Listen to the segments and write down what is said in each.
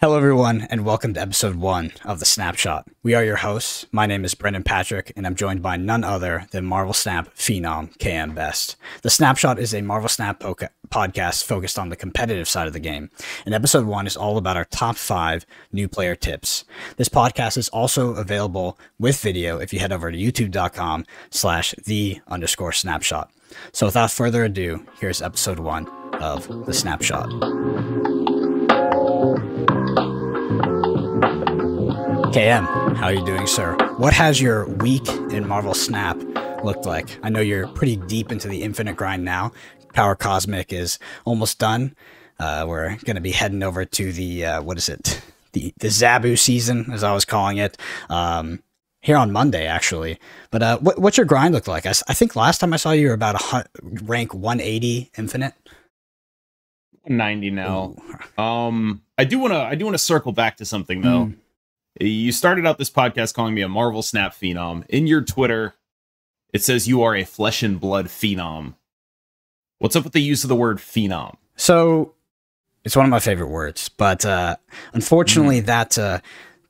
Hello, everyone, and welcome to episode 1 of the Snapshot. We are your hosts. My name is Brendan Patrick, and I'm joined by none other than Marvel Snap phenom KMBest. The Snapshot is a Marvel Snap podcast focused on the competitive side of the game, and episode 1 is all about our top 5 new player tips. This podcast is also available with video if you head over to youtube.com/the_snapshot. So without further ado, here's episode 1 of the Snapshot. KM, how are you doing, sir? What has your week in Marvel Snap looked like? I know you're pretty deep into the Infinite grind now. Power Cosmic is almost done. We're going to be heading over to the, the Zabu season, as I was calling it, here on Monday, actually. But what's your grind look like? I think last time I saw you were about rank 180 Infinite. 90 now. I do want to circle back to something, though. You started out this podcast calling me a Marvel Snap phenom. In your Twitter, it says you are a flesh and blood phenom. What's up with the use of the word phenom? So, it's one of my favorite words, but unfortunately, that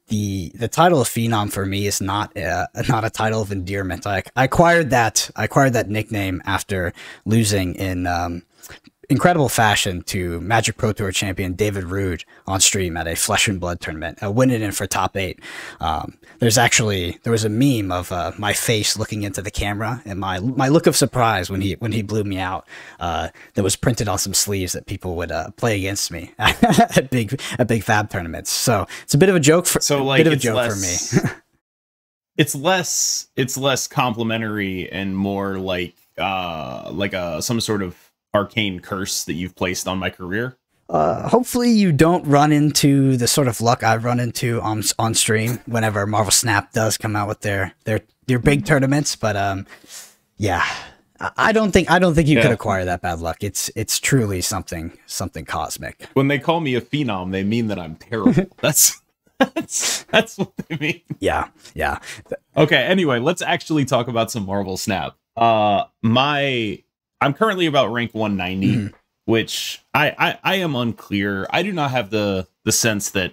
the title of phenom for me is not a title of endearment. I acquired that nickname after losing in incredible fashion to Magic Pro Tour champion David Rude on stream at a Flesh and Blood tournament, winning it for top 8. There was a meme of my face looking into the camera and my look of surprise when he blew me out. That was printed on some sleeves that people would play against me at big fab tournaments. So it's a bit of a joke for me. It's less complimentary and more like some sort of arcane curse that you've placed on my career. Hopefully you don't run into the sort of luck I've run into on stream whenever Marvel Snap does come out with their big tournaments. But yeah, I don't think you could acquire that bad luck. It's truly something cosmic. When they call me a phenom, they mean that I'm terrible. That's what they mean. Yeah. Okay. Anyway, let's actually talk about some Marvel Snap. I'm currently about rank 190, which I am unclear. I do not have the sense that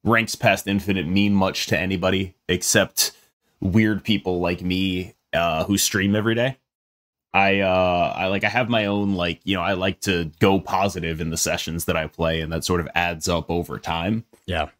ranks past Infinite mean much to anybody except weird people like me who stream every day. I have my own, I like to go positive in the sessions that I play, and that sort of adds up over time. Yeah.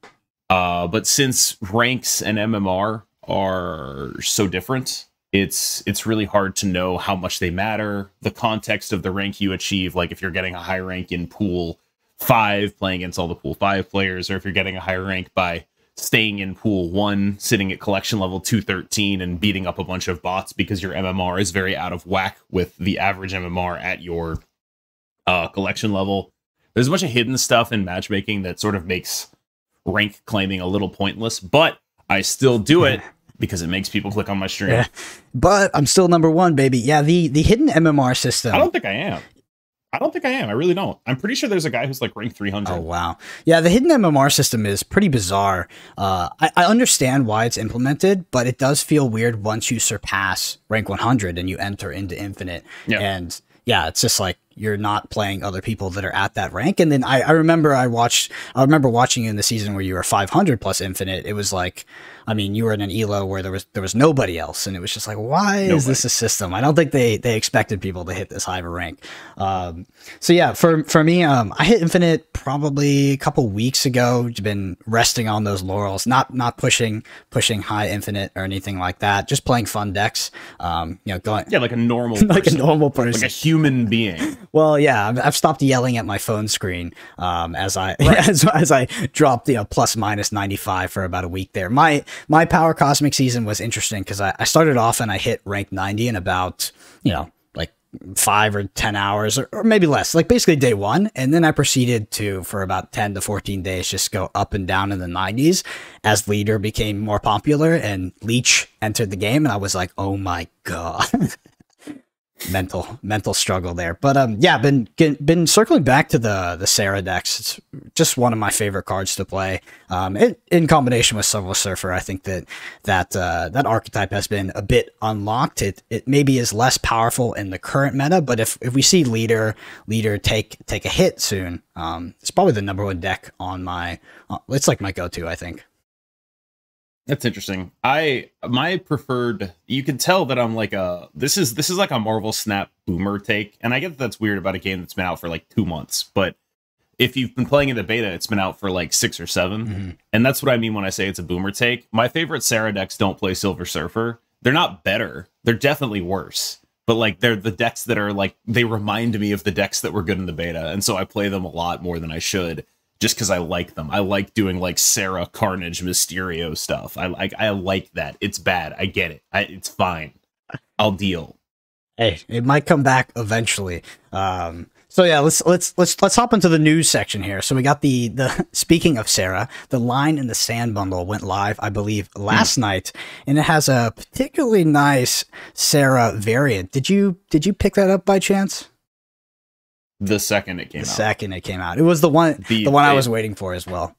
But since ranks and MMR are so different, it's really hard to know how much they matter, the context of the rank you achieve, like if you're getting a high rank in pool 5 playing against all the pool 5 players, or if you're getting a high rank by staying in pool 1 sitting at collection level 213 and beating up a bunch of bots because your MMR is very out of whack with the average MMR at your collection level. There's a bunch of hidden stuff in matchmaking that sort of makes rank claiming a little pointless, but I still do it because it makes people click on my stream. Yeah. But I'm still number 1, baby. Yeah, the hidden MMR system. I don't think I am. I really don't. I'm pretty sure there's a guy who's like rank 300. Oh, wow. Yeah, the hidden MMR system is pretty bizarre. I understand why it's implemented, but it does feel weird once you surpass rank 100 and you enter into Infinite. Yeah. And yeah, it's just like you're not playing other people that are at that rank. And then I remember watching you in the season where you were 500 plus Infinite. It was like, I mean, you were in an elo where there was nobody else, and it was just like, why is this a system? I don't think they expected people to hit this high of a rank. So yeah, for me, I hit Infinite probably a couple weeks ago. Been resting on those laurels, not pushing high Infinite or anything like that. Just playing fun decks. Going like a normal like a normal person, like a human being. Well, yeah, I've stopped yelling at my phone screen as I as I dropped plus minus 95 for about a week there. My Power Cosmic season was interesting because I started off and I hit rank 90 in about, like 5 or 10 hours or maybe less, like basically day 1. And then I proceeded to, for about 10 to 14 days, just go up and down in the 90s as Leader became more popular and Leech entered the game. And I was like, oh my God. mental struggle there. But yeah, been circling back to the Sarah decks. It's just one of my favorite cards to play. In combination with Silver Surfer, I think that archetype has been a bit unlocked. It maybe is less powerful in the current meta, but if we see leader take a hit soon, it's probably the number one deck on my. It's like my go-to, I think. That's interesting. My preferred, you can tell that I'm like this is like a Marvel Snap boomer take, and I get that that's weird about a game that's been out for like 2 months, but if you've been playing in the beta, it's been out for like 6 or 7, and that's what I mean when I say it's a boomer take. My favorite Sarah decks don't play Silver Surfer. They're not better. They're definitely worse, but like they're the decks that are like, they remind me of the decks that were good in the beta, and so I play them a lot more than I should. Just because I like them. I like doing like Sarah, Carnage, Mysterio stuff. I like that. It's bad. I get it. It's fine. I'll deal. Hey, it might come back eventually. So yeah, let's hop into the news section here. So we got the speaking of Sarah, the Line in the Sand bundle went live, I believe, last night, and it has a particularly nice Sarah variant. Did you pick that up by chance? The second it came out. It was the one I was waiting for as well.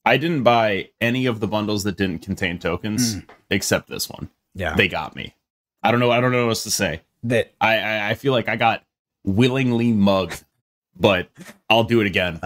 I didn't buy any of the bundles that didn't contain tokens except this one. Yeah. They got me. I don't know what else to say. That I feel like I got willingly mugged, but I'll do it again.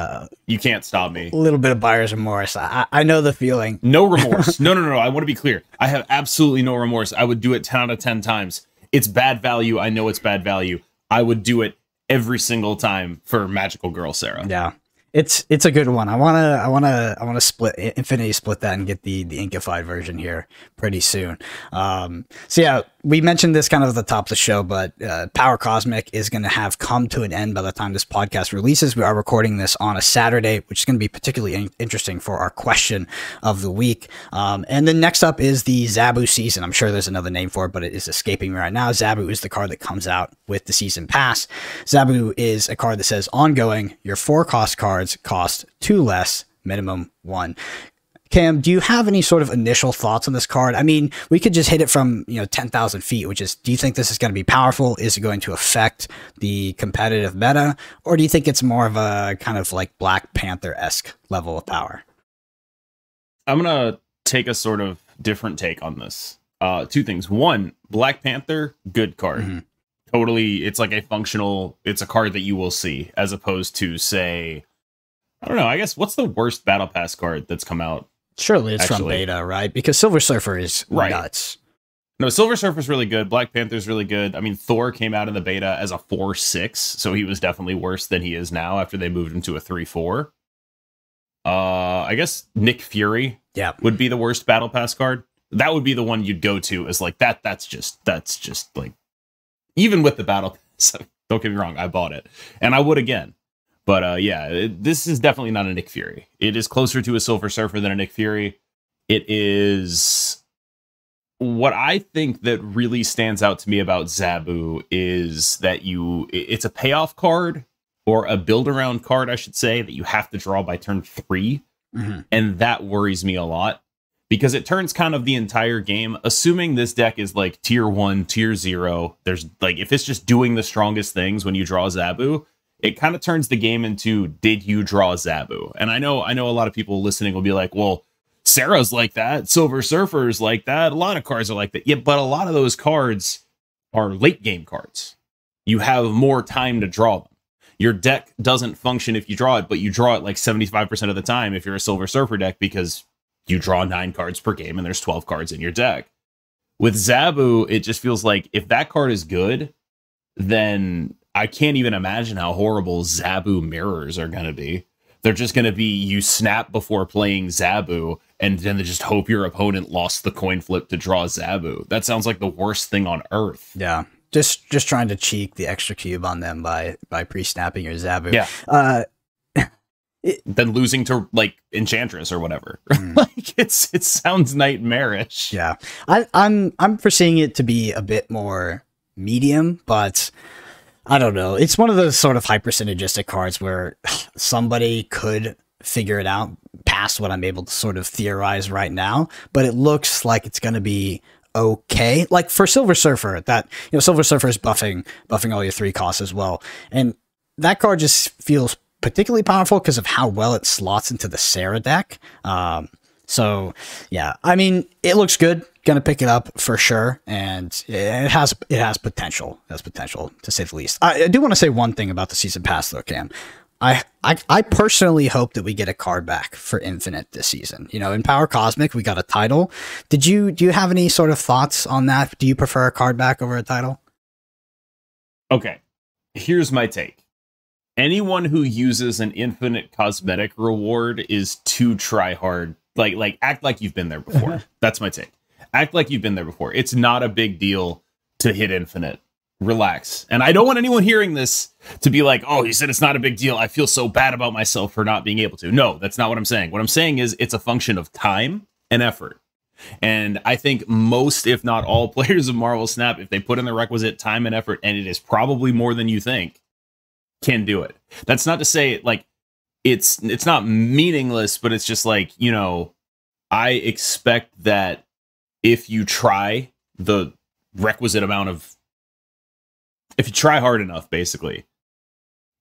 You can't stop me. A little bit of buyer's remorse. I know the feeling. No remorse. No. I want to be clear. I have absolutely no remorse. I would do it 10 out of 10 times. It's bad value. I know it's bad value. I would do it every single time for Magical Girl Sarah. Yeah. It's a good one. I wanna split Infinity split that and get the inkified version here pretty soon. So yeah, we mentioned this kind of at the top of the show, but Power Cosmic is going to have come to an end by the time this podcast releases. We are recording this on a Saturday, which is going to be particularly interesting for our question of the week. And then next up is the Zabu season. I'm sure there's another name for it, but it is escaping me right now. Zabu is the card that comes out with the season pass. Zabu is a card that says ongoing. Your 4-cost cards cost 2 less, minimum 1. Cam, do you have any sort of initial thoughts on this card? I mean, we could just hit it from 10,000 feet, which is, do you think this is going to be powerful? Is it going to affect the competitive meta? Or do you think it's more of a kind of like Black Panther-esque level of power? I'm going to take a sort of different take on this. 2 things. 1, Black Panther, good card. Totally, it's like it's a card that you will see, as opposed to, say, I don't know, I guess, what's the worst Battle Pass card that's come out? Surely it's from beta, right? Because Silver Surfer is nuts. No, Silver Surfer's really good. Black Panther's really good. I mean, Thor came out in the beta as a 4/6, so he was definitely worse than he is now after they moved him to a 3/4. I guess Nick Fury would be the worst Battle Pass card. That would be the one you'd go to as like, that's just like, even with the Battle Pass, don't get me wrong, I bought it. And I would again. But this is definitely not a Nick Fury. It is closer to a Silver Surfer than a Nick Fury. It is what I think that really stands out to me about Zabu is that it's a payoff card, or a build around card, I should say, that you have to draw by turn 3. And that worries me a lot, because it turns kind of the entire game, assuming this deck is like tier 1, tier 0. There's like, if it's just doing the strongest things when you draw Zabu, it kind of turns the game into, did you draw Zabu? And I know a lot of people listening will be like, well, Sarah's like that, Silver Surfer's like that, a lot of cards are like that. Yeah, but a lot of those cards are late game cards. You have more time to draw them. Your deck doesn't function if you draw it, but you draw it like 75% of the time if you're a Silver Surfer deck, because you draw 9 cards per game and there's 12 cards in your deck. With Zabu, it just feels like if that card is good, then I can't even imagine how horrible Zabu mirrors are going to be. They're just going to be, you snap before playing Zabu, and then they just hope your opponent lost the coin flip to draw Zabu. That sounds like the worst thing on earth. Yeah. Just trying to cheek the extra cube on them by pre-snapping your Zabu. Yeah. Then losing to like Enchantress or whatever. Like it sounds nightmarish. Yeah. I'm foreseeing it to be a bit more medium, but I don't know. It's one of those sort of hyper synergistic cards where somebody could figure it out past what I'm able to sort of theorize right now, but it looks like it's going to be okay. Like for Silver Surfer, that, Silver Surfer is buffing all your 3 costs as well. And that card just feels particularly powerful because of how well it slots into the Sarah deck. So yeah, I mean, it looks good. Gonna pick it up for sure, and it has potential. It has potential, to say the least. I do want to say one thing about the season pass though, Cam. I personally hope that we get a card back for Infinite this season. You know, in Power Cosmic, we got a title. Do you have any sort of thoughts on that? Do you prefer a card back over a title? Okay, here's my take. Anyone who uses an Infinite Cosmetic reward is too try hard. Like act like you've been there before. That's my take. Act like you've been there before. It's not a big deal to hit Infinite. Relax. And I don't want anyone hearing this to be like, oh, he said it's not a big deal. I feel so bad about myself for not being able to. No, that's not what I'm saying. What I'm saying is it's a function of time and effort. And I think most, if not all, players of Marvel Snap, if they put in the requisite time and effort, and it is probably more than you think, can do it. That's not to say like it's not meaningless, but it's just like, you know, I expect that if you try the requisite amount of, if you try hard enough, basically,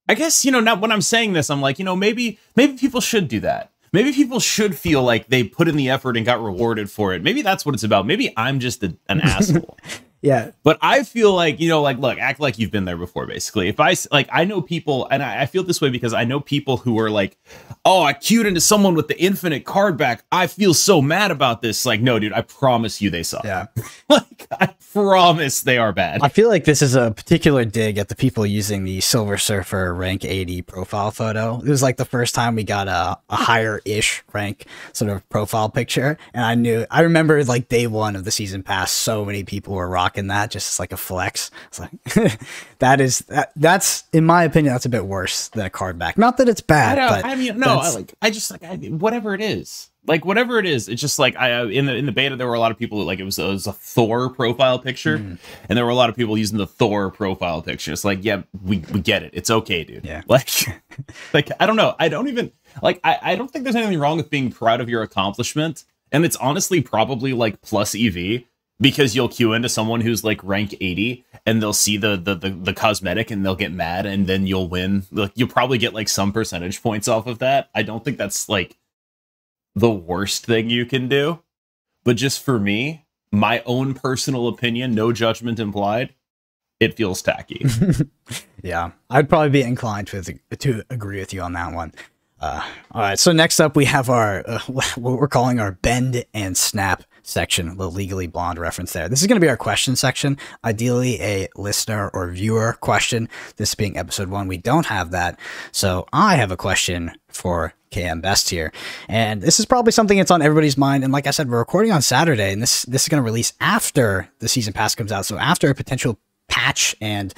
I guess, you know, now when I'm saying this, I'm like, you know, maybe people should do that. Maybe people should feel like they put in the effort and got rewarded for it. Maybe that's what it's about. Maybe I'm just an asshole. Yeah. But I feel like, you know, like, look, act like you've been there before, basically. If I know people, and I feel this way because I know people who are like, oh, I queued into someone with the Infinite card back. I feel so mad about this. Like, no, dude, I promise you they suck. Yeah. Like, I promise they are bad. I feel like this is a particular dig at the people using the Silver Surfer rank 80 profile photo. It was like the first time we got a higher-ish rank sort of profile picture. And I remember like day one of the season pass, so many people were rocking that just as like a flex. It's like, that's, in my opinion, that's a bit worse than a card back. Not that it's bad, but I mean, no, whatever it is. Like, whatever it is, it's just like in the beta, there were a lot of people like it was a Thor profile picture, and there were a lot of people using the Thor profile picture. It's like, yeah, we get it. It's okay, dude. Yeah. Like I don't know. I don't even like. I don't think there's anything wrong with being proud of your accomplishment, and it's honestly probably like plus EV because you'll queue into someone who's like rank 80, and they'll see the cosmetic, and they'll get mad, and then you'll win. Like, you'll probably get like some percentage points off of that. I don't think that's like the worst thing you can do, but just for me, my own personal opinion, no judgment implied, it feels tacky. Yeah, I'd probably be inclined to agree with you on that one. All right, so next up we have our what we're calling our bend and snap section, a little Legally Blonde reference there. This is going to be our question section, ideally a listener or viewer question. This being episode 1, we don't have that, so I have a question for KMBest here, and this is probably something that's on everybody's mind. And like I said, we're recording on Saturday, and this is going to release after the season pass comes out, so after a potential patch and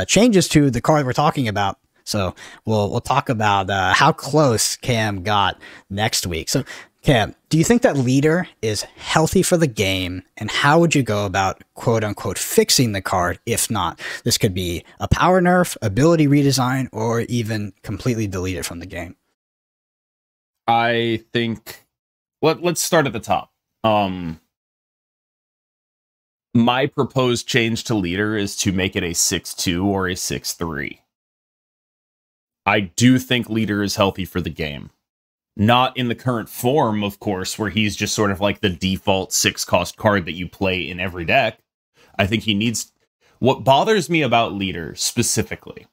changes to the card we're talking about. So we'll talk about how close Cam got next week. So Cam, do you think that leader is healthy for the game, and how would you go about quote unquote fixing the card if not? This could be a power nerf, ability redesign, or even completely delete it from the game. I think let's start at the top. My proposed change to leader is to make it a 6-2 or a 6-3. I do think leader is healthy for the game. Not in the current form, of course, where he's just sort of like the default 6-cost card that you play in every deck. I think he needs... What bothers me about leader specifically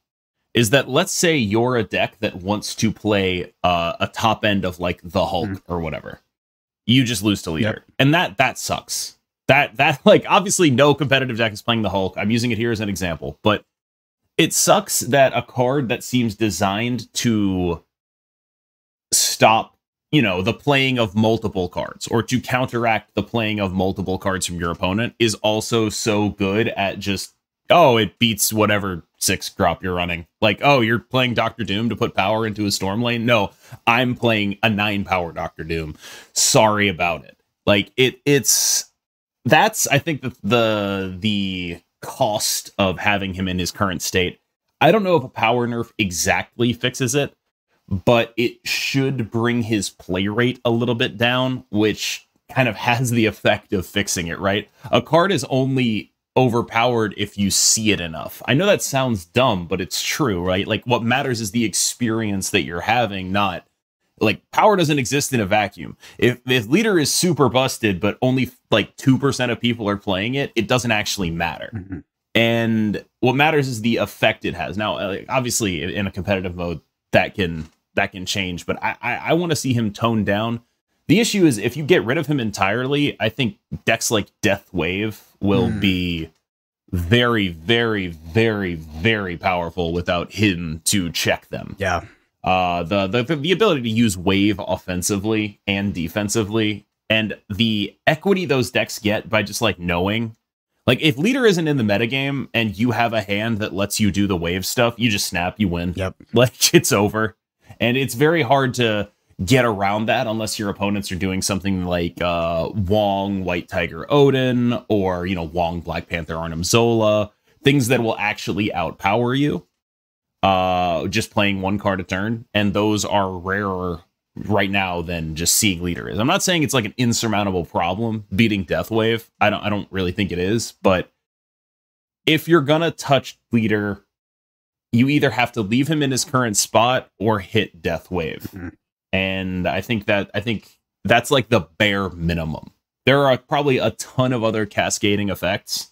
is that, let's say you're a deck that wants to play a top end of like the Hulk or whatever. You just lose to leader. Yep. And that sucks. That like, obviously no competitive deck is playing the Hulk. I'm using it here as an example, but it sucks that a card that seems designed to stop, you know, the playing of multiple cards, or to counteract the playing of multiple cards from your opponent, is also so good at just, oh, it beats whatever 6 drop you're running. Like, oh, you're playing Dr. Doom to put power into a storm lane? No, I'm playing a 9 power Dr. Doom. Sorry about it. Like, that's, I think, the cost of having him in his current state. I don't know if a power nerf exactly fixes it, but it should bring his play rate a little bit down, which kind of has the effect of fixing it, right? A card is only overpowered if you see it enough. I know that sounds dumb, but it's true, right? Like, what matters is the experience that you're having, not like power doesn't exist in a vacuum. If leader is super busted, but only like 2% of people are playing it, it doesn't actually matter. Mm-hmm. And what matters is the effect it has. Now, obviously, in a competitive mode, that can change, but I want to see him toned down. The issue is if you get rid of him entirely, I think decks like Death Wave will be very, very, very, very powerful without him to check them. Yeah. The ability to use Wave offensively and defensively, and the equity those decks get by just like knowing, like if leader isn't in the metagame and you have a hand that lets you do the Wave stuff, you just snap, you win. Yep. Like it's over. And it's very hard to get around that unless your opponents are doing something like Wong, White Tiger Odin, or, Wong, Black Panther, Arnim Zola, things that will actually outpower you. Just playing one card a turn, and those are rarer right now than just seeing leader is. I'm not saying it's like an insurmountable problem beating Death Wave. I don't really think it is, but if you're gonna touch leader, you either have to leave him in his current spot or hit Death Wave. Mm-hmm. And I think that's like the bare minimum. There are probably a ton of other cascading effects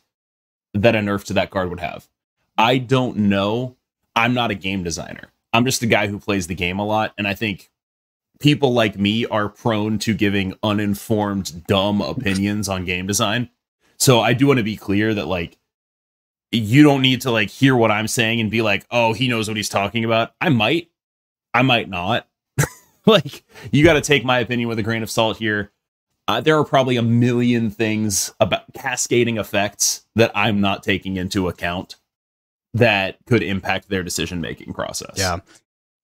that a nerf to that card would have. I don't know. I'm not a game designer. I'm just a guy who plays the game a lot. And I think people like me are prone to giving uninformed, dumb opinions on game design. So I do want to be clear that, like, you don't need to, like, hear what I'm saying and be like, oh, he knows what he's talking about. I might not. Like, you got to take my opinion with a grain of salt here. There are probably a million things about cascading effects that I'm not taking into account that could impact their decision-making process. Yeah.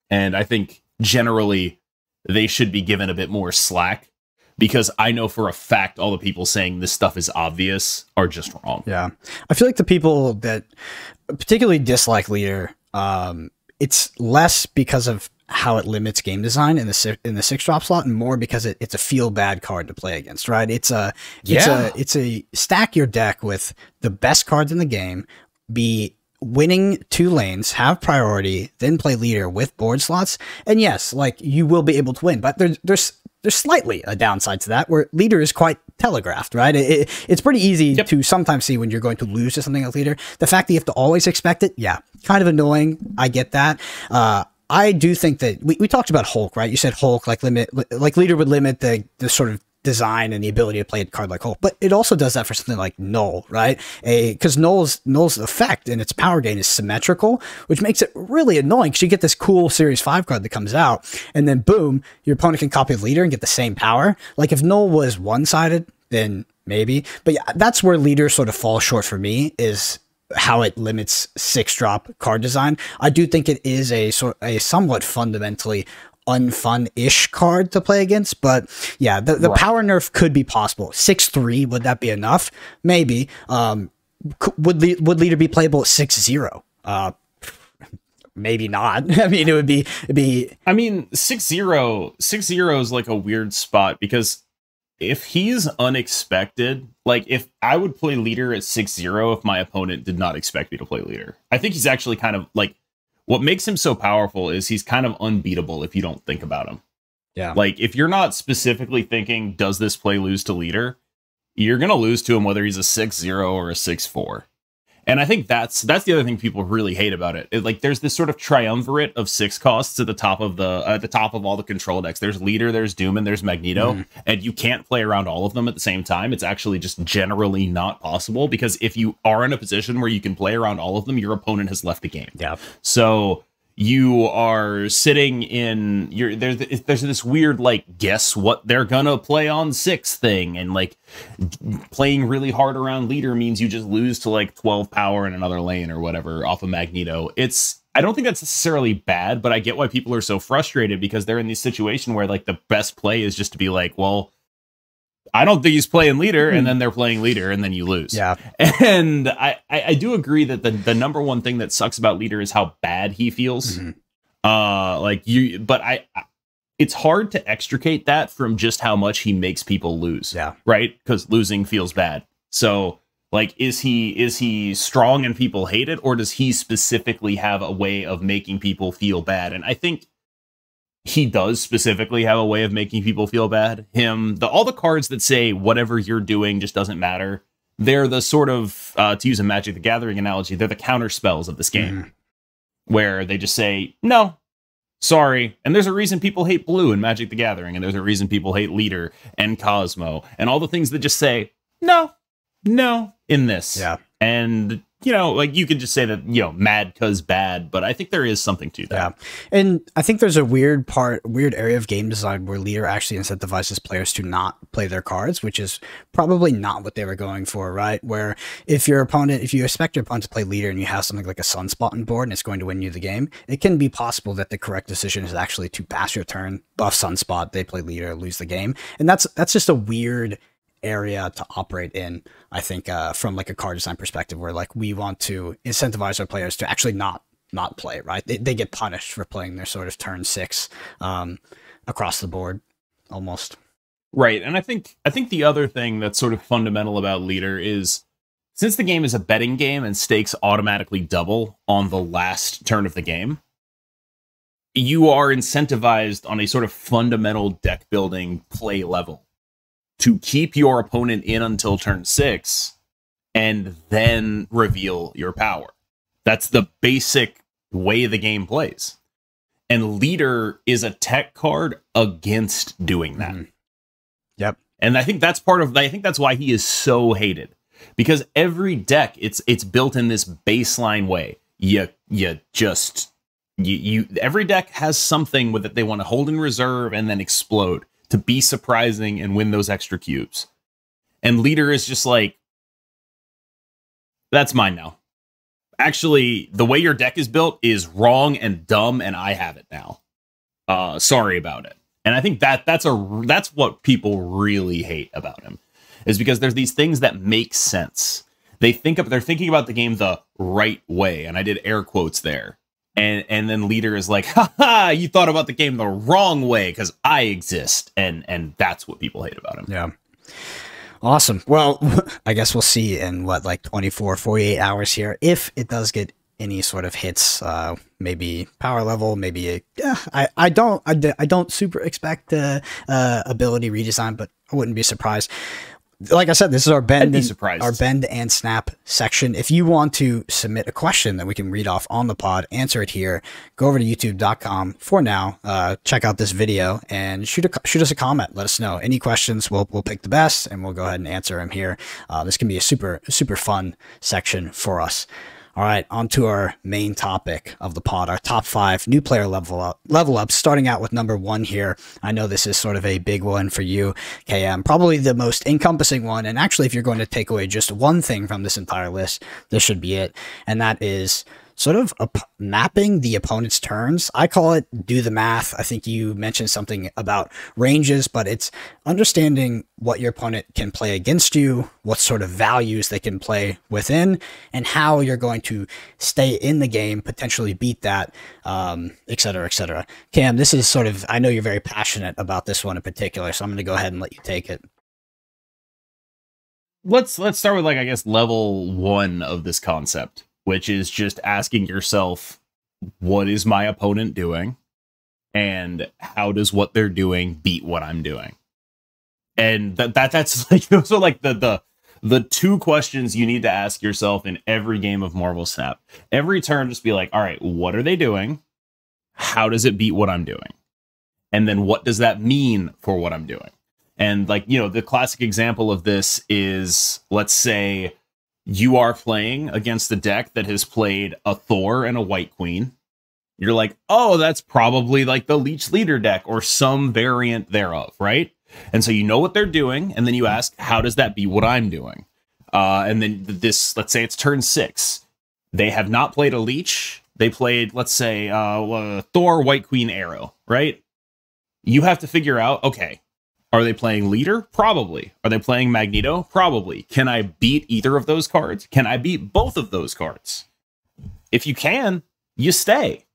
And I think generally they should be given a bit more slack, because I know for a fact all the people saying this stuff is obvious are just wrong. Yeah. I feel like the people that particularly dislike leader, it's less because of how it limits game design in the 6-drop slot, and more because it's a feel bad card to play against, right? It's a stack your deck with the best cards in the game, be winning 2 lanes, have priority, then play leader with board slots. And yes, like, you will be able to win, but there's slightly a downside to that, where leader is quite telegraphed, right? It's pretty easy to sometimes see when you're going to lose to something like leader. The fact that you have to always expect it, yeah, kind of annoying. I get that. I do think that we talked about Hulk, right? You said Hulk, like leader would limit the sort of design and the ability to play a card like Hulk, but it also does that for something like Null, right? Because Null's effect and its power gain is symmetrical, which makes it really annoying, because you get this cool Series 5 card that comes out, and then boom, your opponent can copy the leader and get the same power. Like, if Null was one-sided, then maybe. But yeah, that's where leader sort of falls short for me, is how it limits 6-drop card design. I do think it is a somewhat fundamentally unfun-ish card to play against, but yeah, the power nerf could be possible. 6-3, would that be enough? Maybe. Would leader be playable at 6-0? Maybe not. I mean, it'd be. I mean, 6-0 is like a weird spot, because if he's unexpected, like, if I would play leader at 6-0 if my opponent did not expect me to play leader. I think he's actually kind of like, what makes him so powerful is he's kind of unbeatable if you don't think about him. Yeah. Like, if you're not specifically thinking, does this play lose to leader, you're going to lose to him whether he's a 6-0 or a 6-4. And I think that's the other thing people really hate about it. Like, there's this sort of triumvirate of 6 costs at the top of all the control decks. There's leader, there's Doom, and there's Magneto, and you can't play around all of them at the same time. It's actually just generally not possible, because if you are in a position where you can play around all of them, your opponent has left the game. Yeah. So you are sitting in there's this weird, like, guess what they're gonna play on 6 thing, and like, playing really hard around leader means you just lose to like 12 power in another lane or whatever off of Magneto. I don't think that's necessarily bad, but I get why people are so frustrated, because they're in this situation where, like, the best play is just to be like, well, I don't think he's playing leader, and then they're playing leader, and then you lose. Yeah. And I do agree that the number one thing that sucks about leader is how bad he feels. It's hard to extricate that from just how much he makes people lose. Yeah. Right? Because losing feels bad. So Like, is he strong and people hate it, or does he specifically have a way of making people feel bad? And I think he does specifically have a way of making people feel bad. All the cards that say whatever you're doing just doesn't matter, they're the sort of, to use a Magic the Gathering analogy, they're the counter spells of this game, where they just say, no, sorry. And there's a reason people hate blue in Magic the Gathering, and there's a reason people hate Leader and Cosmo, and all the things that just say, no, in this. Yeah. And, you know, like, you could just say that, you know, mad cause bad, but I think there is something to that. Yeah. And I think there's a weird area of game design where Leader actually incentivizes players to not play their cards, which is probably not what they were going for, right? Where if you expect your opponent to play Leader and you have something like a Sunspot on board and it's going to win you the game, it can be possible that the correct decision is actually to pass your turn, buff Sunspot, they play Leader, lose the game. And that's just a weird area to operate in, I think, from like a card design perspective, where like we want to incentivize our players to actually not play, right? They get punished for playing their sort of turn 6 across the board almost. Right. And I think the other thing that's sort of fundamental about Leader is, since the game is a betting game and stakes automatically double on the last turn of the game, you are incentivized on a sort of fundamental deck building play level to keep your opponent in until turn 6 and then reveal your power. That's the basic way the game plays. And Leader is a tech card against doing that. Yep. And I think that's why he is so hated. Because every deck, it's built in this baseline way. Every deck has something with it they want to hold in reserve and then explode to be surprising and win those extra cubes. And Leader is just like, that's mine now. Actually, the way your deck is built is wrong and dumb, and I have it now. Sorry about it. And I think that's what people really hate about him, is because there's these things that make sense. They're thinking about the game the right way, and I did air quotes there. And then Leader is like, haha, you thought about the game the wrong way because I exist. And that's what people hate about him. Yeah. Awesome. Well, I guess we'll see in 24, 48 hours here, if it does get any sort of hits, maybe power level, maybe I don't super expect ability redesign, but I wouldn't be surprised. Like I said, this is our bend and snap section. If you want to submit a question that we can read off on the pod, answer it here, go over to youtube.com for now, check out this video and shoot us a comment. Let us know any questions. We'll pick the best and we'll go ahead and answer them here. This can be a super fun section for us. All right, on to our main topic of the pod, our top 5 new player level ups, starting out with number 1 here. I know this is sort of a big one for you, KM, probably the most encompassing one. And actually, if you're going to take away just one thing from this entire list, this should be it. And that is sort of mapping the opponent's turns. I call it do the math. I think you mentioned something about ranges, but it's understanding what your opponent can play against you, what sort of values they can play within, and how you're going to stay in the game, potentially beat that, et cetera, et cetera. Cam, this is sort of, I know you're very passionate about this one in particular, so I'm going to go ahead and let you take it. Let's start with, I guess, level 1 of this concept, which is just asking yourself, what is my opponent doing? And how does what they're doing beat what I'm doing? And that's like, those are like the 2 questions you need to ask yourself in every game of Marvel Snap. Every turn, just be like, all right, what are they doing? How does it beat what I'm doing? And then what does that mean for what I'm doing? And the classic example of this is, let's say you are playing against a deck that has played a Thor and a White Queen. You're like, oh, that's probably like the Leech Leader deck or some variant thereof, right? And so you know what they're doing, and then you ask, how does that beat what I'm doing? And then let's say it's turn 6. They have not played a Leech. They played, let's say, Thor, White Queen, Arrow, right? You have to figure out, okay, are they playing Leader? Probably. Are they playing Magneto? Probably. Can I beat either of those cards? Can I beat both of those cards? If you can, you stay.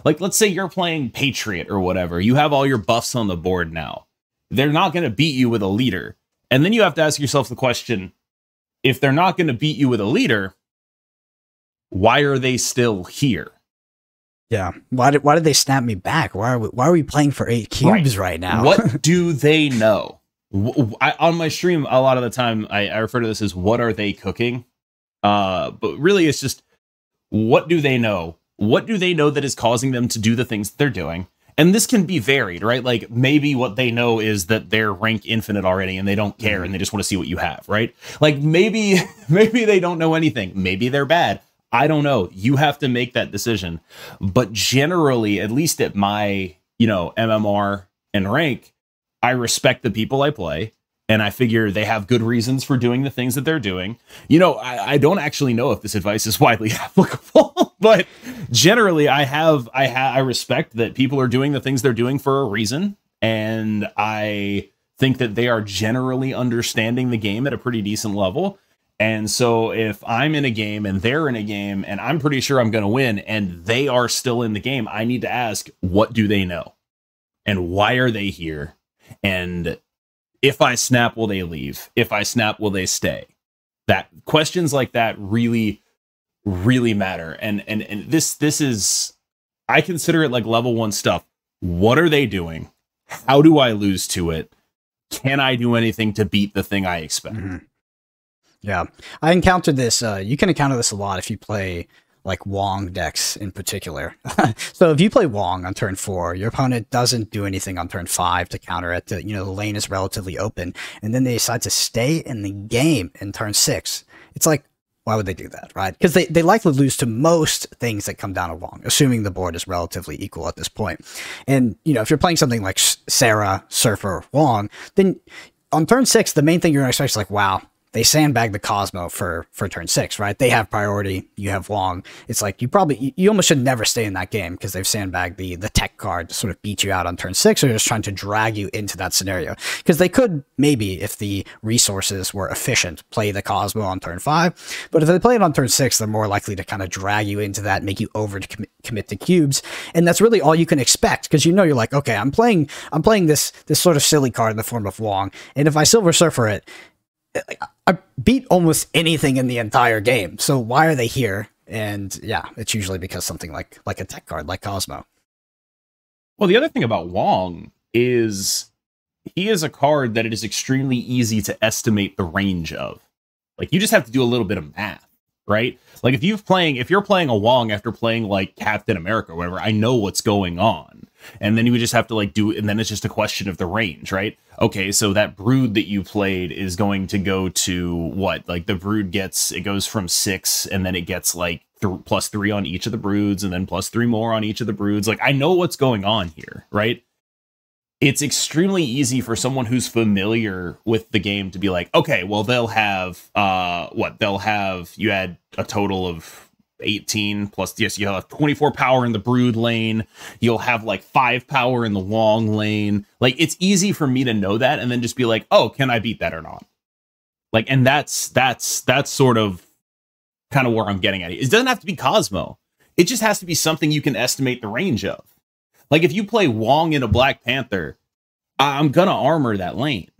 Like, let's say you're playing Patriot or whatever. You have all your buffs on the board now. They're not going to beat you with a Leader. And then you have to ask yourself the question, if they're not going to beat you with a leader, why are they still here? Yeah. Why did they snap me back? Why are we playing for 8 cubes right now? What do they know? On my stream, a lot of the time, I refer to this as what are they cooking? But really, it's just, what do they know? What do they know that is causing them to do the things that they're doing? And this can be varied, right? Like maybe what they know is that they're rank infinite already and they don't care and they just want to see what you have, right? Like maybe they don't know anything. Maybe they're bad. I don't know. You have to make that decision. But generally, at least at my, MMR and rank, I respect the people I play. And I figure they have good reasons for doing the things that they're doing. I don't actually know if this advice is widely applicable, but generally I respect that people are doing the things they're doing for a reason. And I think that they are generally understanding the game at a pretty decent level. And so if I'm in a game and they're in a game and I'm pretty sure I'm going to win and they are still in the game, I need to ask, what do they know? And why are they here? And if I snap, will they leave? If I snap, will they stay? That questions like that really, really matter. And this is, I consider it like level 1 stuff. What are they doing? How do I lose to it? Can I do anything to beat the thing I expect? Mm-hmm. Yeah, I encountered this. You can encounter this a lot if you play like Wong decks in particular. So if you play Wong on turn 4, your opponent doesn't do anything on turn 5 to counter it. The lane is relatively open, and then they decide to stay in the game in turn 6. It's like, why would they do that, right? Because they likely lose to most things that come down to Wong, assuming the board is relatively equal at this point. And, if you're playing something like Sarah, Surfer, Wong, then on turn 6, the main thing you're going to expect is like, wow, they sandbag the Cosmo for turn 6, right? They have priority. You have Wong. It's like you almost should never stay in that game because they've sandbagged the tech card to sort of beat you out on turn 6, or just trying to drag you into that scenario. Because they could maybe, if the resources were efficient, play the Cosmo on turn 5. But if they play it on turn 6, they're more likely to kind of drag you into that, make you over to commit to cubes, and that's really all you can expect. Because you're like, okay, I'm playing this sort of silly card in the form of Wong, and if I Silver Surfer it, I beat almost anything in the entire game. So why are they here? And yeah, it's usually because something like a tech card like Cosmo. Well, the other thing about Wong is he is a card that it is extremely easy to estimate the range of. Like you just have to do a little bit of math, right? Like if you're playing a Wong after playing like Captain America or whatever, I know what's going on. And then you would just have to and then it's just a question of the range, right? Okay, so that brood that you played is going to go to what? Like the brood it goes from 6 and then it gets like +3 on each of the broods and then +3 more on each of the broods. Like I know what's going on here, right? It's extremely easy for someone who's familiar with the game to be like, okay, well, they'll have, you had a total of 18 plus, yes, you'll have 24 power in the brood lane. You'll have like 5 power in the Wong lane. Like it's easy for me to know that and then just be like, oh, can I beat that or not? Like, and that's sort of kind of where I'm getting at. It doesn't have to be Cosmo. It just has to be something you can estimate the range of. Like if you play Wong in a Black Panther, I'm gonna armor that lane.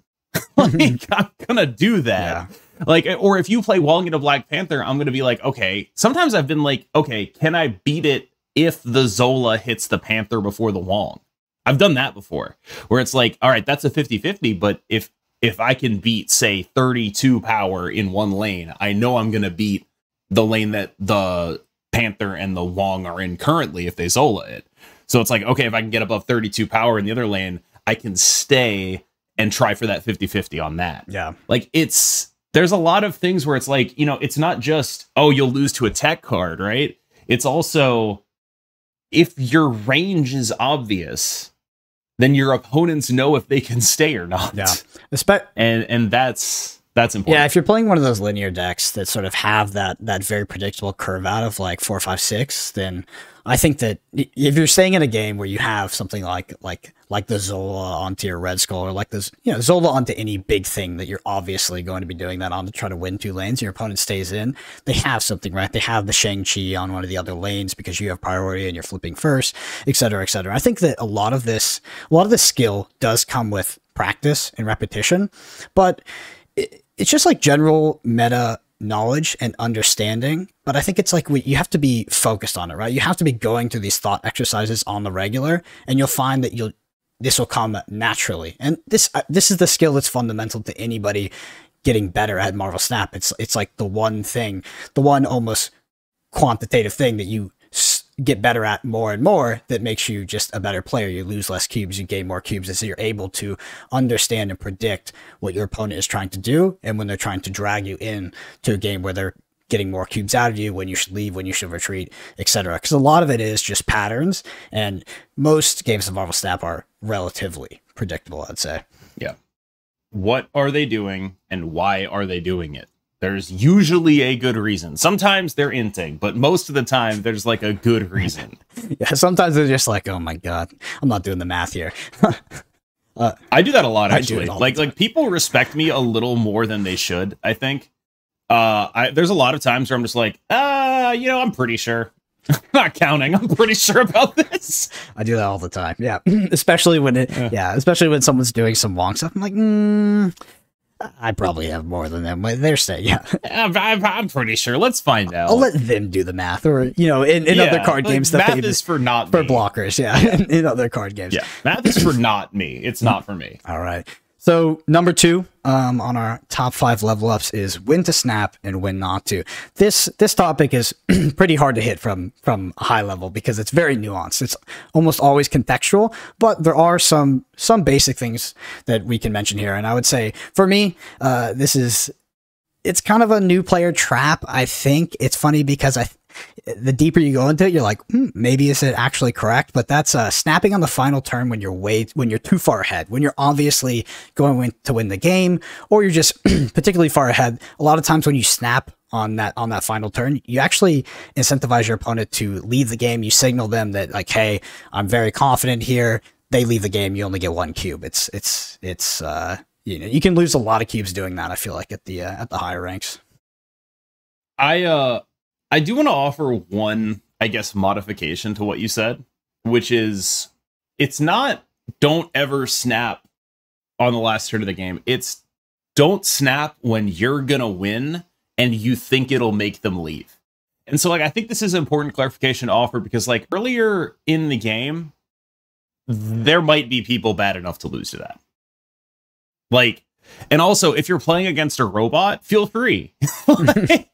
Like I'm gonna do that. Yeah. Like, or if you play Wong in a Black Panther, I'm gonna be like, okay. Sometimes I've been like, okay, can I beat it if the Zola hits the Panther before the Wong? I've done that before, where it's like, all right, that's a 50-50, but if I can beat, say, 32 power in one lane, I know I'm gonna beat the lane that the Panther and the Wong are in currently if they Zola it. So it's like, okay, if I can get above 32 power in the other lane, I can stay and try for that 50-50 on that. Yeah. Like there's a lot of things where it's like, it's not just, oh, you'll lose to a tech card, right? It's also, if your range is obvious, then your opponents know if they can stay or not. Yeah. And that's important. Yeah, if you're playing one of those linear decks that sort of have that very predictable curve out of like 4, 5, 6, then I think that if you're staying in a game where you have something like the Zola onto your Red Skull, or like this, Zola onto any big thing that you're obviously going to be doing that on to try to win 2 lanes, and your opponent stays in, they have something, right? They have the Shang-Chi on one of the other lanes because you have priority and you're flipping first, et cetera, et cetera. I think that a lot of this skill does come with practice and repetition, but it's just like general meta knowledge and understanding, but I think it's like you have to be focused on it, right? You have to be going through these thought exercises on the regular, and you'll find that this will come naturally. And this is the skill that's fundamental to anybody getting better at Marvel Snap. It's like the one thing, the one almost quantitative thing that you get better at more and more that makes you just a better player. You lose less cubes, you gain more cubes, and so you're able to understand and predict what your opponent is trying to do, and when they're trying to drag you in to a game where they're getting more cubes out of you, when you should leave, when you should retreat, etc. Because a lot of it is just patterns, and most games of Marvel Snap are relatively predictable, I'd say. Yeah. What are they doing, and why are they doing it? There's usually a good reason. Sometimes they're inting, but most of the time there's like a good reason. Yeah, sometimes they're just like, oh my god, I'm not doing the math here. I do that a lot, actually. Like people respect me a little more than they should, I think. There's a lot of times where I'm just like, I'm pretty sure. I'm not counting. I'm pretty sure about this. I do that all the time. Yeah. Especially when especially when someone's doing some wrong stuff. I'm like, I probably have more than them. They're saying, yeah. I'm pretty sure. Let's find out. I'll let them do the math, or in other card games, math is for not for me. Blockers. Yeah, in other card games. Yeah, math is for not me. It's not for me. All right. So number 2 on our top 5 level ups is when to snap and when not to. This topic is pretty hard to hit from a high level because it's very nuanced. It's almost always contextual, but there are some basic things that we can mention here. And I would say for me, it's kind of a new player trap. I think it's funny because the deeper you go into it, you're like, maybe is it actually correct? But that's snapping on the final turn when you're too far ahead, when you're obviously going to win the game, or you're just particularly far ahead. A lot of times when you snap on that final turn, you actually incentivize your opponent to leave the game. You signal them that like, hey, I'm very confident here. They leave the game. You only get 1 cube. It's you can lose a lot of cubes doing that. I feel like at the higher ranks. I do want to offer one, I guess, modification to what you said, which is it's not don't ever snap on the last turn of the game. It's don't snap when you're going to win and you think it'll make them leave. And so, like, I think this is an important clarification to offer because, like, earlier in the game, there might be people bad enough to lose to that. Like, and also, if you're playing against a robot, feel free.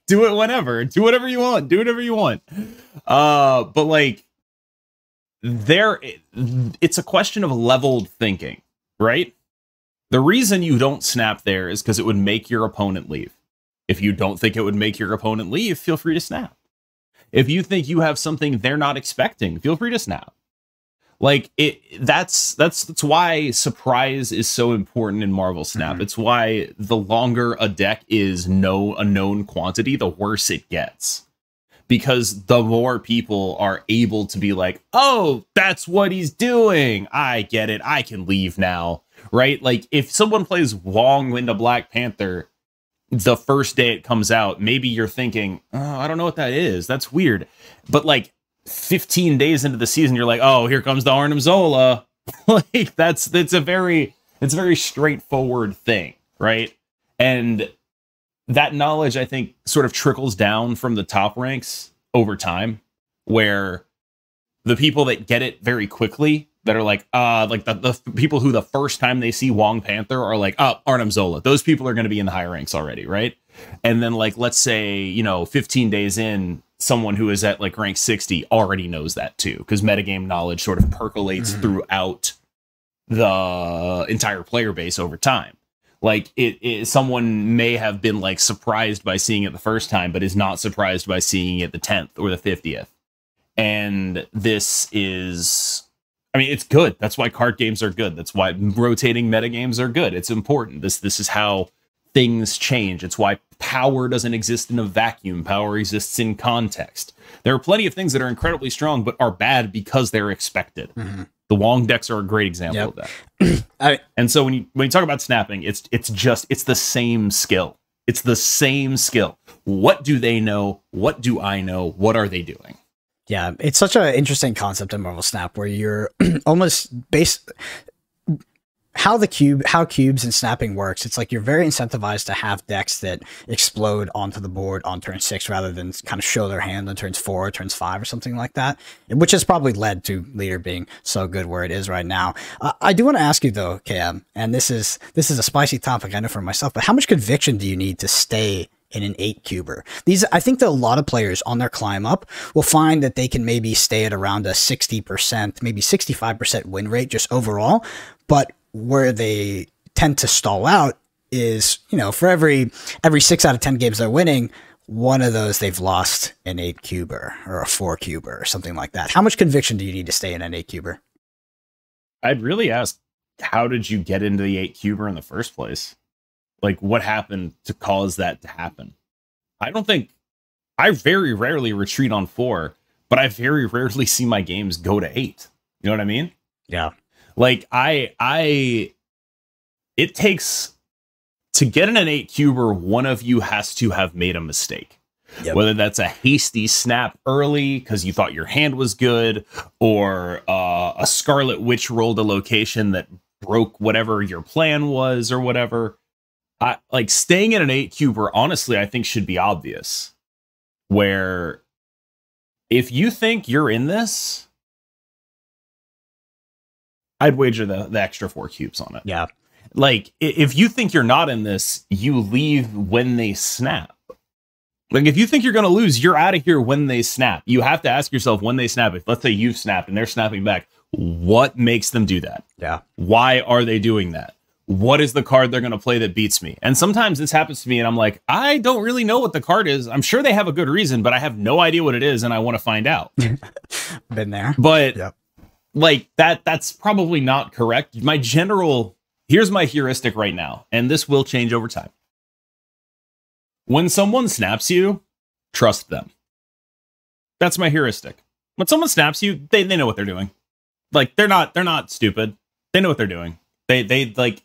Do it whenever. Do whatever you want. Do whatever you want. But like, it's a question of leveled thinking, right? The reason you don't snap there is because it would make your opponent leave. If you don't think it would make your opponent leave, feel free to snap. If you think you have something they're not expecting, feel free to snap. Like that's why surprise is so important in Marvel Snap. Mm-hmm. It's why the longer a deck is a known quantity, the worse it gets. Because the more people are able to be like, oh, that's what he's doing. I get it. I can leave now. Right? Like if someone plays Wong Winda Black Panther the first day it comes out, maybe you're thinking, oh, I don't know what that is. That's weird. But like 15 days into the season, you're like, oh, here comes the Arnim Zola. Like it's a very straightforward thing, right? And that knowledge, I think, sort of trickles down from the top ranks over time, where the people that get it very quickly, that are like the people who the first time they see Wong Panther are like, oh, Arnim Zola. Those people are going to be in the higher ranks already, right? And then like, let's say, 15 days in, someone who is at like rank 60 already knows that too, because metagame knowledge sort of percolates throughout the entire player base over time. Like someone may have been like surprised by seeing it the first time, but is not surprised by seeing it the 10th or the 50th. And this is, I mean, it's good. That's why card games are good. That's why rotating metagames are good. It's important. This is how things change. It's why power doesn't exist in a vacuum. Power exists in context. There are plenty of things that are incredibly strong, but are bad because they're expected. Mm-hmm. The Wong decks are a great example of that. And so when you talk about snapping, it's the same skill. It's the same skill. What do they know? What do I know? What are they doing? Yeah, it's such an interesting concept in Marvel Snap where you're almost how cubes and snapping works, it's like you're very incentivized to have decks that explode onto the board on turn 6 rather than kind of show their hand on turns 4 or turns 5 or something like that, which has probably led to Leader being so good where it is right now. I do want to ask you though, KM, and this is a spicy topic I know for myself, but how much conviction do you need to stay in an 8-cuber? I think that a lot of players on their climb up will find that they can maybe stay at around a 60%, maybe 65% win rate just overall, but where they tend to stall out is, you know, for every 6 out of 10 games they're winning, one of those they've lost an 8-cuber or a 4-cuber or something like that. How much conviction do you need to stay in an 8-cuber? I'd really ask, how did you get into the 8-cuber in the first place? Like, what happened to cause that to happen? I very rarely retreat on 4, but I very rarely see my games go to 8. You know what I mean? Yeah. Like, it takes, to get in an 8-cuber, one of you has to have made a mistake. Yep. Whether that's a hasty snap early because you thought your hand was good, or a Scarlet Witch rolled a location that broke whatever your plan was or whatever. Like, staying in an 8-cuber, honestly, I think should be obvious. Where if you think you're in this, I'd wager the extra 4 cubes on it. Yeah. Like, if you think you're not in this, you leave when they snap. Like, if you think you're going to lose, you're out of here when they snap. You have to ask yourself, when they snap, if let's say you've snapped and they're snapping back, what makes them do that? Yeah. Why are they doing that? What is the card they're going to play that beats me? And sometimes this happens to me and I'm like, I don't really know what the card is. I'm sure they have a good reason, but I have no idea what it is and I want to find out. Been there. But yep. Like, that's probably not correct. Here's my heuristic right now, and this will change over time. When someone snaps you, trust them. That's my heuristic. When someone snaps you, they know what they're doing. Like, they're not stupid. They know what they're doing. They like,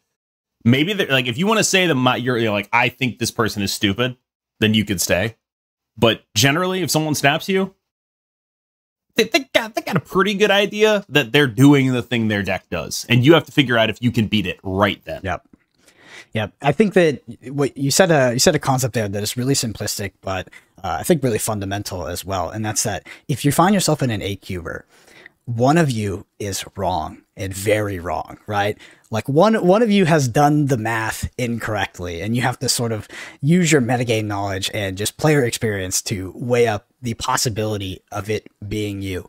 maybe they're like, if you want to say that you're like, I think this person is stupid, then you could stay. But generally, if someone snaps you, they got a pretty good idea that they're doing the thing their deck does, and you have to figure out if you can beat it right then. Yep. Yep. I think that what you said a concept there that is really simplistic, but I think really fundamental as well. And that's that if you find yourself in an 8-cuber, one of you is wrong and very wrong, right? Like one of you has done the math incorrectly, and you have to sort of use your metagame knowledge and just player experience to weigh up the possibility of it being you.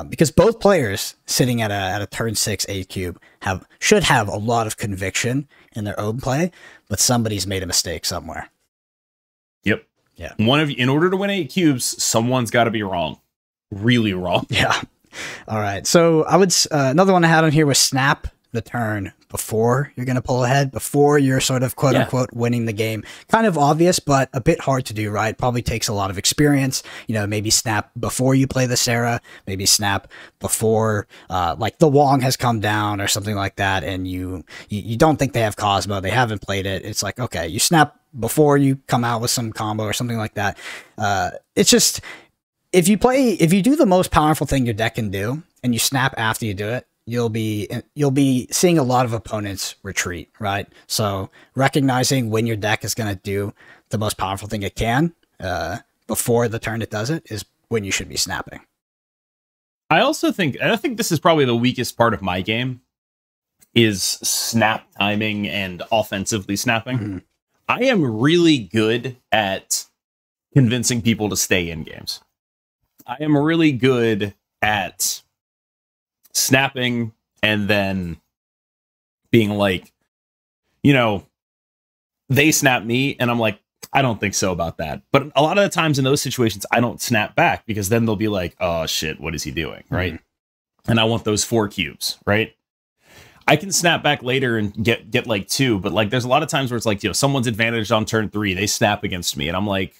Because both players sitting at a turn 6 8-cube should have a lot of conviction in their own play, but somebody's made a mistake somewhere. Yep. Yeah. One of you, in order to win 8 cubes, someone's got to be wrong. Really wrong. Yeah. All right. So I would another one I had on here was snap the turn before you're going to pull ahead, before you're sort of quote unquote winning the game. Kind of obvious, but a bit hard to do, right? Probably takes a lot of experience. You know, maybe snap before you play the Sarah, maybe snap before like the Wong has come down or something like that, and you don't think they have Cosmo, they haven't played it. It's like, okay, you snap before you come out with some combo or something like that. It's just, if you do the most powerful thing your deck can do and you snap after you do it, you'll be seeing a lot of opponents retreat, right? So recognizing when your deck is going to do the most powerful thing it can before the turn it does it is when you should be snapping. I think this is probably the weakest part of my game, is snap timing and offensively snapping. Mm-hmm. I am really good at convincing people to stay in games. I am really good at snapping and then being like, you know, they snap me and I'm like, I don't think so about that. But a lot of the times in those situations, I don't snap back, because then they'll be like, oh shit, what is he doing? Right. Mm-hmm. And I want those 4 cubes, right? I can snap back later and get like 2, but like there's a lot of times where it's like, you know, someone's advantaged on turn 3, they snap against me and I'm like,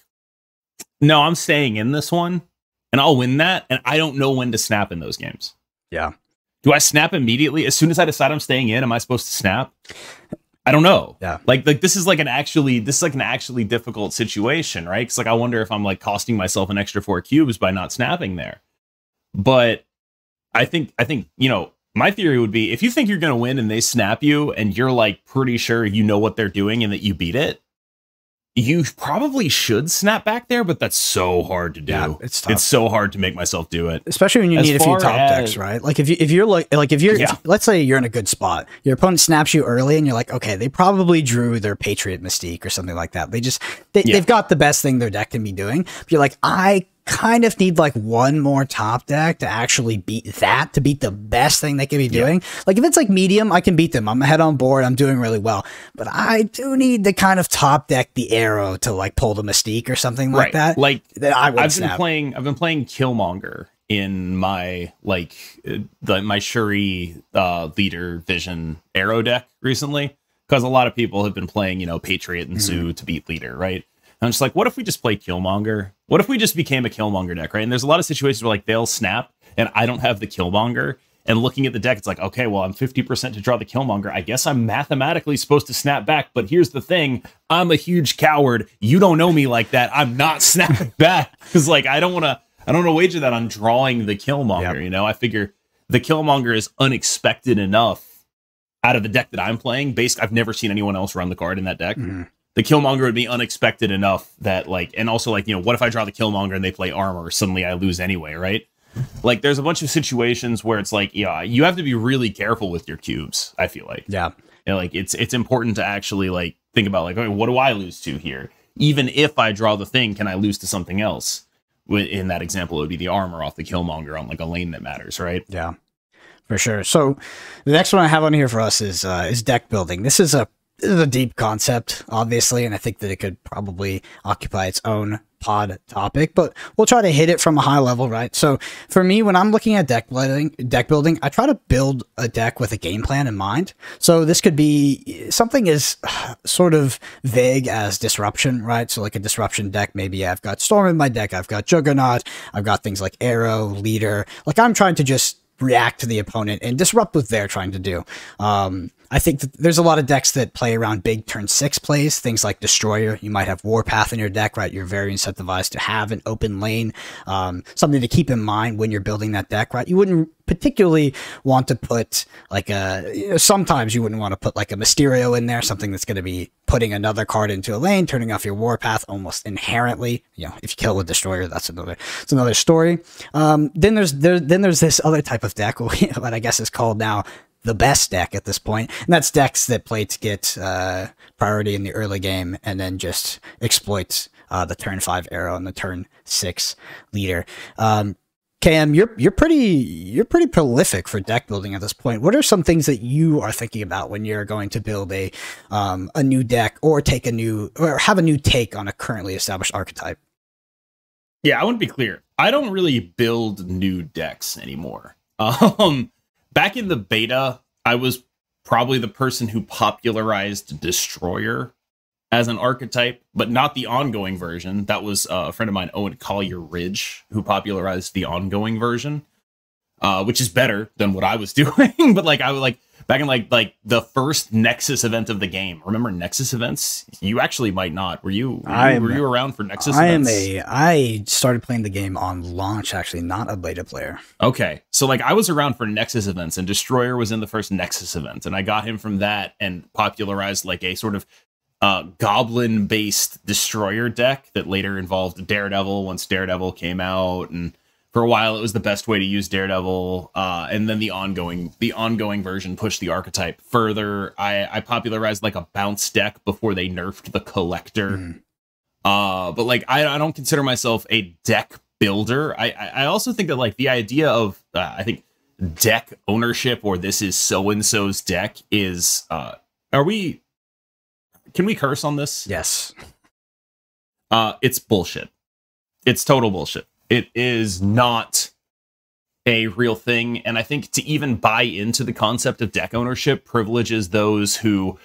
no, I'm staying in this one and I'll win that. And I don't know when to snap in those games. Yeah. Do I snap immediately? As soon as I decide I'm staying in, am I supposed to snap? I don't know. Yeah. Like this is like an actually difficult situation, right? Because like I wonder if I'm like costing myself an extra 4 cubes by not snapping there. But I think, you know, My theory would be if you think you're going to win and they snap you and you're like pretty sure you know what they're doing and that you beat it, you probably should snap back there, but that's so hard to do. Yeah, it's tough. It's so hard to make myself do it, especially when you need a few top decks, right? Like if you're let's say you're in a good spot, your opponent snaps you early, and you're like, okay, they probably drew their Patriot Mystique or something like that. They've got the best thing their deck can be doing. But you're like, I kind of need like one more top deck to actually beat the best thing they can be doing. Like if it's like medium, I can beat them. I'm ahead on board. I'm doing really well, but I do need to kind of top deck the arrow to like pull the Mystique or something like that. Like I've been playing Killmonger in my my Shuri leader vision arrow deck recently, because a lot of people have been playing, Patriot and Zoo to beat leader, right? And I'm just like, what if we just play Killmonger? What if we just became a Killmonger deck, right? And there's a lot of situations where like they'll snap and I don't have the Killmonger. And looking at the deck, it's like, okay, well, I'm 50% to draw the Killmonger. I guess I'm mathematically supposed to snap back. But here's the thing. I'm a huge coward. You don't know me like that. I'm not snapping back. Because like, I don't want to wager that on drawing the Killmonger. Yep. I figure the Killmonger is unexpected enough out of the deck that I'm playing. I've never seen anyone else run the card in that deck. Mm-hmm. The Killmonger would be unexpected enough that and also what if I draw the Killmonger and they play armor? Suddenly I lose anyway, right? Like there's a bunch of situations where it's like, you have to be really careful with your cubes, I feel like. Yeah. It's important to actually think about okay, what do I lose to here? Even if I draw the thing, can I lose to something else? In that example, it would be the armor off the Killmonger on a lane that matters, right? Yeah, for sure. So the next one I have on here for us is deck building. This is a deep concept, obviously, and I think that it could probably occupy its own pod topic, but we'll try to hit it from a high level, right? So for me, when I'm looking at deck building, I try to build a deck with a game plan in mind. So this could be something as sort of vague as disruption, right? So like a disruption deck, maybe I've got Storm in my deck, I've got Juggernaut, I've got things like Arrow, Leader. Like I'm trying to just react to the opponent and disrupt what they're trying to do. I think that there's a lot of decks that play around big turn 6 plays, things like Destroyer. You might have Warpath in your deck, right? You're very incentivized to have an open lane. Something to keep in mind when you're building that deck, right? You wouldn't particularly want to put sometimes you wouldn't want to put like a Mysterio in there, something that's going to be putting another card into a lane, turning off your Warpath almost inherently. If you kill a Destroyer, it's another story. Then there's this other type of deck, what I guess is called now the best deck at this point, and that's decks that play to get priority in the early game and then just exploits the turn 5 arrow and the turn 6 leader. KM, you're pretty prolific for deck building at this point. What are some things that you are thinking about when you're going to build a new deck or have a new take on a currently established archetype? Yeah, I want to be clear. I don't really build new decks anymore. Back in the beta, I was probably the person who popularized Destroyer as an archetype, but not the ongoing version. That was a friend of mine, Owen Collier Ridge, who popularized the ongoing version, which is better than what I was doing. But I would back in the first Nexus event of the game. Remember Nexus events? You actually might not. Were you around for Nexus events? I started playing the game on launch, actually, not a beta player. Okay. So I was around for Nexus events, and Destroyer was in the first Nexus event, and I got him from that and popularized a sort of goblin-based Destroyer deck that later involved Daredevil once Daredevil came out, and for a while, it was the best way to use Daredevil, and then the ongoing version pushed the archetype further. I popularized a bounce deck before they nerfed the collector. But I don't consider myself a deck builder. I also think that the idea of I think deck ownership, or this is so and so's deck, is can we curse on this? Yes. It's bullshit. It's total bullshit. It is not a real thing. And I think to even buy into the concept of deck ownership privileges those who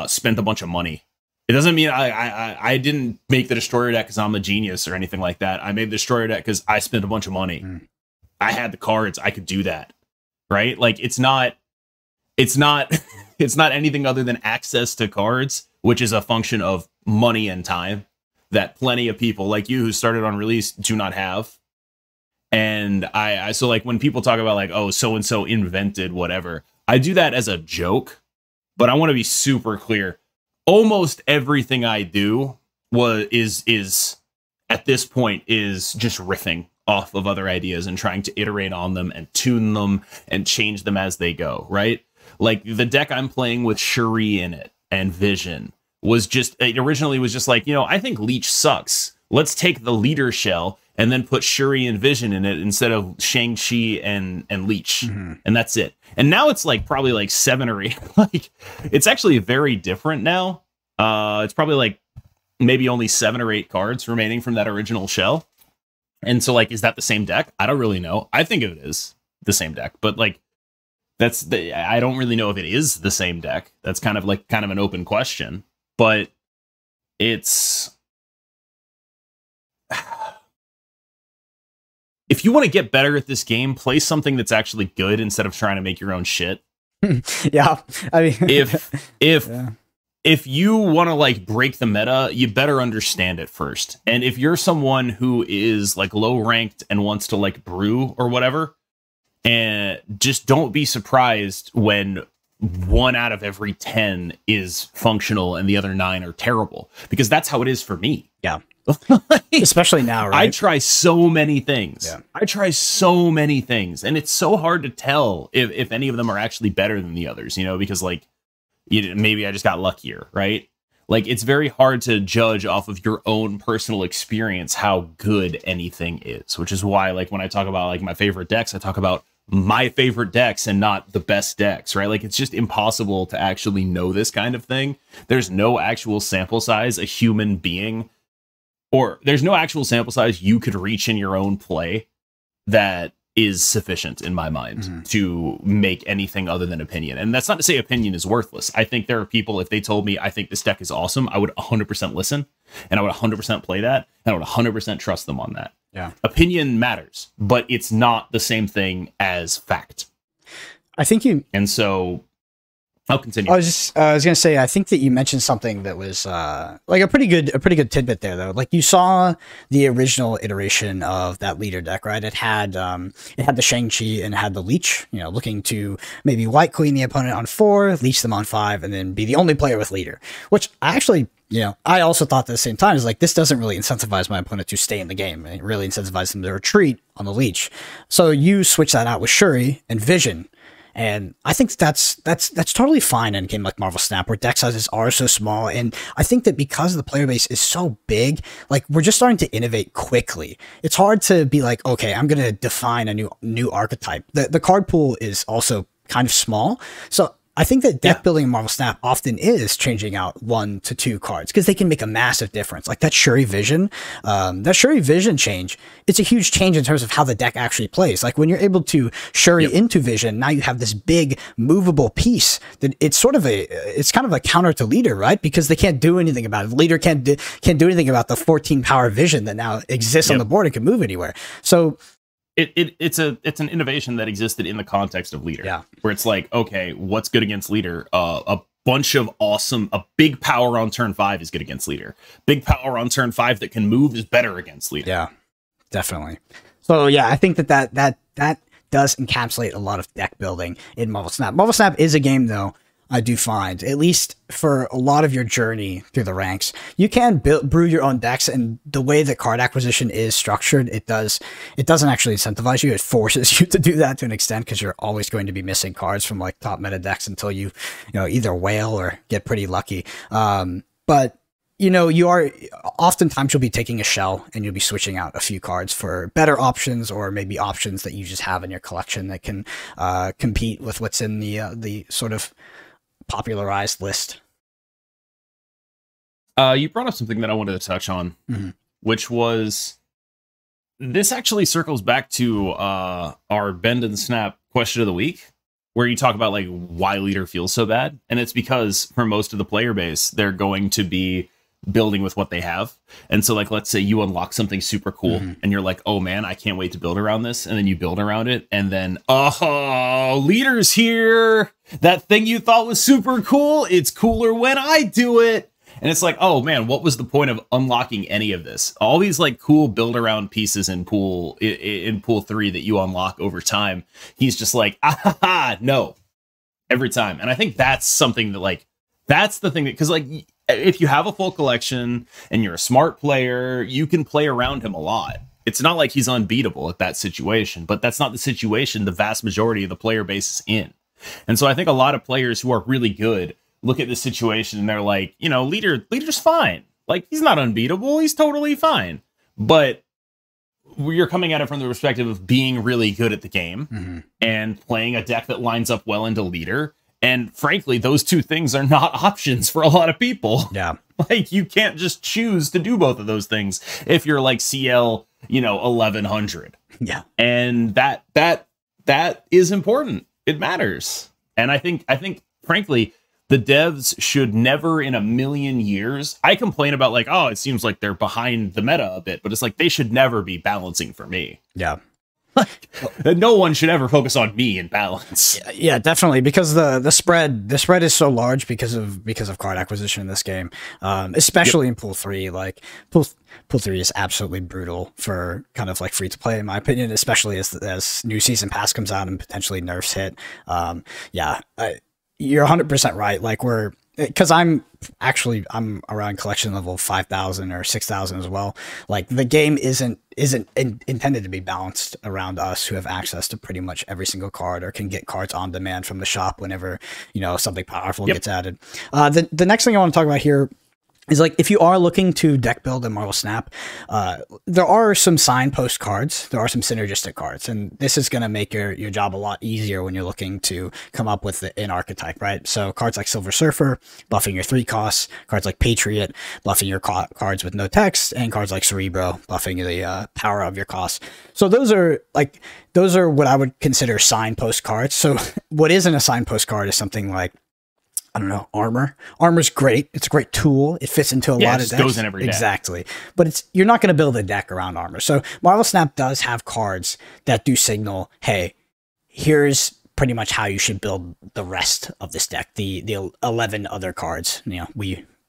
spent a bunch of money. It doesn't mean I didn't make the Destroyer deck because I'm a genius or anything like that. I made the Destroyer deck because I spent a bunch of money. I had the cards. I could do that. Right? It's not anything other than access to cards, which is a function of money and time that plenty of people like you who started on release do not have. And I so like when people talk about like, oh, so and so invented whatever, I do that as a joke, but I want to be super clear. Almost everything I do is at this point is just riffing off of other ideas and trying to iterate on them and tune them and change them as they go, right? Like the deck I'm playing with Shuri in it and Vision was just, it originally was just like, you know, I think Leech sucks. Let's take the leader shell and then put Shuri and Vision in it instead of Shang-Chi and Leech. Mm-hmm. And that's it. And now it's like probably like 7 or 8. Like it's actually very different now. It's probably like maybe only 7 or 8 cards remaining from that original shell. And so like, is that the same deck? I don't really know. I think it is the same deck, but like I don't really know if it is the same deck. That's kind of an open question, but it's, if you want to get better at this game, play something that's actually good instead of trying to make your own shit. Yeah. I mean, if you want to like break the meta, you better understand it first. And if you're someone who is like low ranked and wants to like brew or whatever, and just don't be surprised when 1 out of every 10 is functional and the other 9 are terrible, because that's how it is for me. Yeah. Especially now, right? I try so many things. Yeah. I try so many things, and it's so hard to tell if any of them are actually better than the others, you know, because like maybe I just got luckier, right? Like it's very hard to judge off of your own personal experience how good anything is, which is why like when I talk about like my favorite decks, I talk about my favorite decks and not the best decks, right? Like it's just impossible to actually know this kind of thing. There's no actual sample size a human being, or there's no actual sample size you could reach in your own play that is sufficient in my mind to make anything other than opinion. And that's not to say opinion is worthless. I think there are people, if they told me I think this deck is awesome, I would 100% listen, and I would 100% play that, and I would 100% trust them on that. Yeah. Opinion matters, but it's not the same thing as fact. I think you... And so... I'll continue. I was going to say, I think that you mentioned something that was like a pretty good tidbit there, though. Like you saw the original iteration of that leader deck, right? It had the Shang-Chi and it had the Leech, you know, looking to maybe white queen the opponent on 4, leech them on 5, and then be the only player with leader. Which I actually, you know, I also thought at the same time is like, this doesn't really incentivize my opponent to stay in the game. It really incentivizes them to retreat on the Leech. So you switch that out with Shuri and Vision. And I think that's totally fine in a game like Marvel Snap, where deck sizes are so small. And I think that because the player base is so big, like we're just starting to innovate quickly. It's hard to be like, okay, I'm going to define a new archetype. The card pool is also kind of small. So I think that deck building in Marvel Snap often is changing out 1 to 2 cards because they can make a massive difference. Like that Shuri Vision change, it's a huge change in terms of how the deck actually plays. Like when you're able to Shuri into Vision, now you have this big movable piece that it's kind of a counter to Leader, right? Because they can't do anything about it. Leader can't do anything about the 14 power Vision that now exists on the board and can move anywhere. So It's an innovation that existed in the context of Leader, where it's like, okay, what's good against Leader? A big power on turn 5 is good against Leader. Big power on turn 5 that can move is better against Leader. Yeah, definitely. So yeah, I think that does encapsulate a lot of deck building in Marvel Snap. Marvel Snap is a game, though, I do find, at least for a lot of your journey through the ranks, you can brew your own decks, and the way that card acquisition is structured, it doesn't actually incentivize you. It forces you to do that to an extent, because you're always going to be missing cards from like top meta decks until you either whale or get pretty lucky. But oftentimes you'll be taking a shell and you'll be switching out a few cards for better options, or maybe options that you just have in your collection that can compete with what's in the sort of popularized list. You brought up something that I wanted to touch on, which was, this actually circles back to our Bend and Snap question of the week, where you talk about like why Leader feels so bad. And it's because for most of the player base, they're going to be building with what they have. And so like, let's say you unlock something super cool and you're like, oh man, I can't wait to build around this. And then you build around it, and then, oh, Leader's here. That thing you thought was super cool, it's cooler when I do it. And it's like, oh man, what was the point of unlocking any of this? All these like cool build around pieces in pool 3 that you unlock over time. He's just like, no, every time. And I think that's something that like, that's the thing that, because like, if you have a full collection and you're a smart player, you can play around him a lot. It's not like he's unbeatable at that situation, but that's not the situation the vast majority of the player base is in. And so I think a lot of players who are really good look at this situation and they're like, you know, leader's fine. Like, he's not unbeatable. He's totally fine. But you're coming at it from the perspective of being really good at the game and playing a deck that lines up well into leader. And frankly, those two things are not options for a lot of people. Yeah. Like, you can't just choose to do both of those things if you're like CL, 1100. Yeah. And that is important. It matters. And I think frankly, the devs should never in a million years. I complain about like, oh, it seems like they're behind the meta a bit, but it's like they should never be balancing for me. Yeah. No one should ever focus on me in balance. Yeah, definitely, because the spread is so large because of card acquisition in this game, especially in Pool 3. Like Pool 3 is absolutely brutal for kind of like free to play, in my opinion, especially as new season pass comes out and potentially nerfs hit. You're 100% right. Like because I'm around collection level 5,000 or 6,000 as well. Like the game isn't intended to be balanced around us who have access to pretty much every single card or can get cards on demand from the shop whenever, something powerful gets added. The next thing I want to talk about here is like, if you are looking to deck build in Marvel Snap, there are some signpost cards. There are some synergistic cards, and this is going to make your job a lot easier when you're looking to come up with an archetype, right? So cards like Silver Surfer, buffing your 3 costs, cards like Patriot, buffing your cards with no text, and cards like Cerebro, buffing the power of your costs. So those are what I would consider signpost cards. So what isn't a signpost card is something like, I don't know, armor. Armor's great. It's a great tool. It fits into a lot of decks. Goes in every deck. Exactly. But you're not going to build a deck around armor. So Marvel Snap does have cards that do signal, hey, here's pretty much how you should build the rest of this deck. The 11 other cards,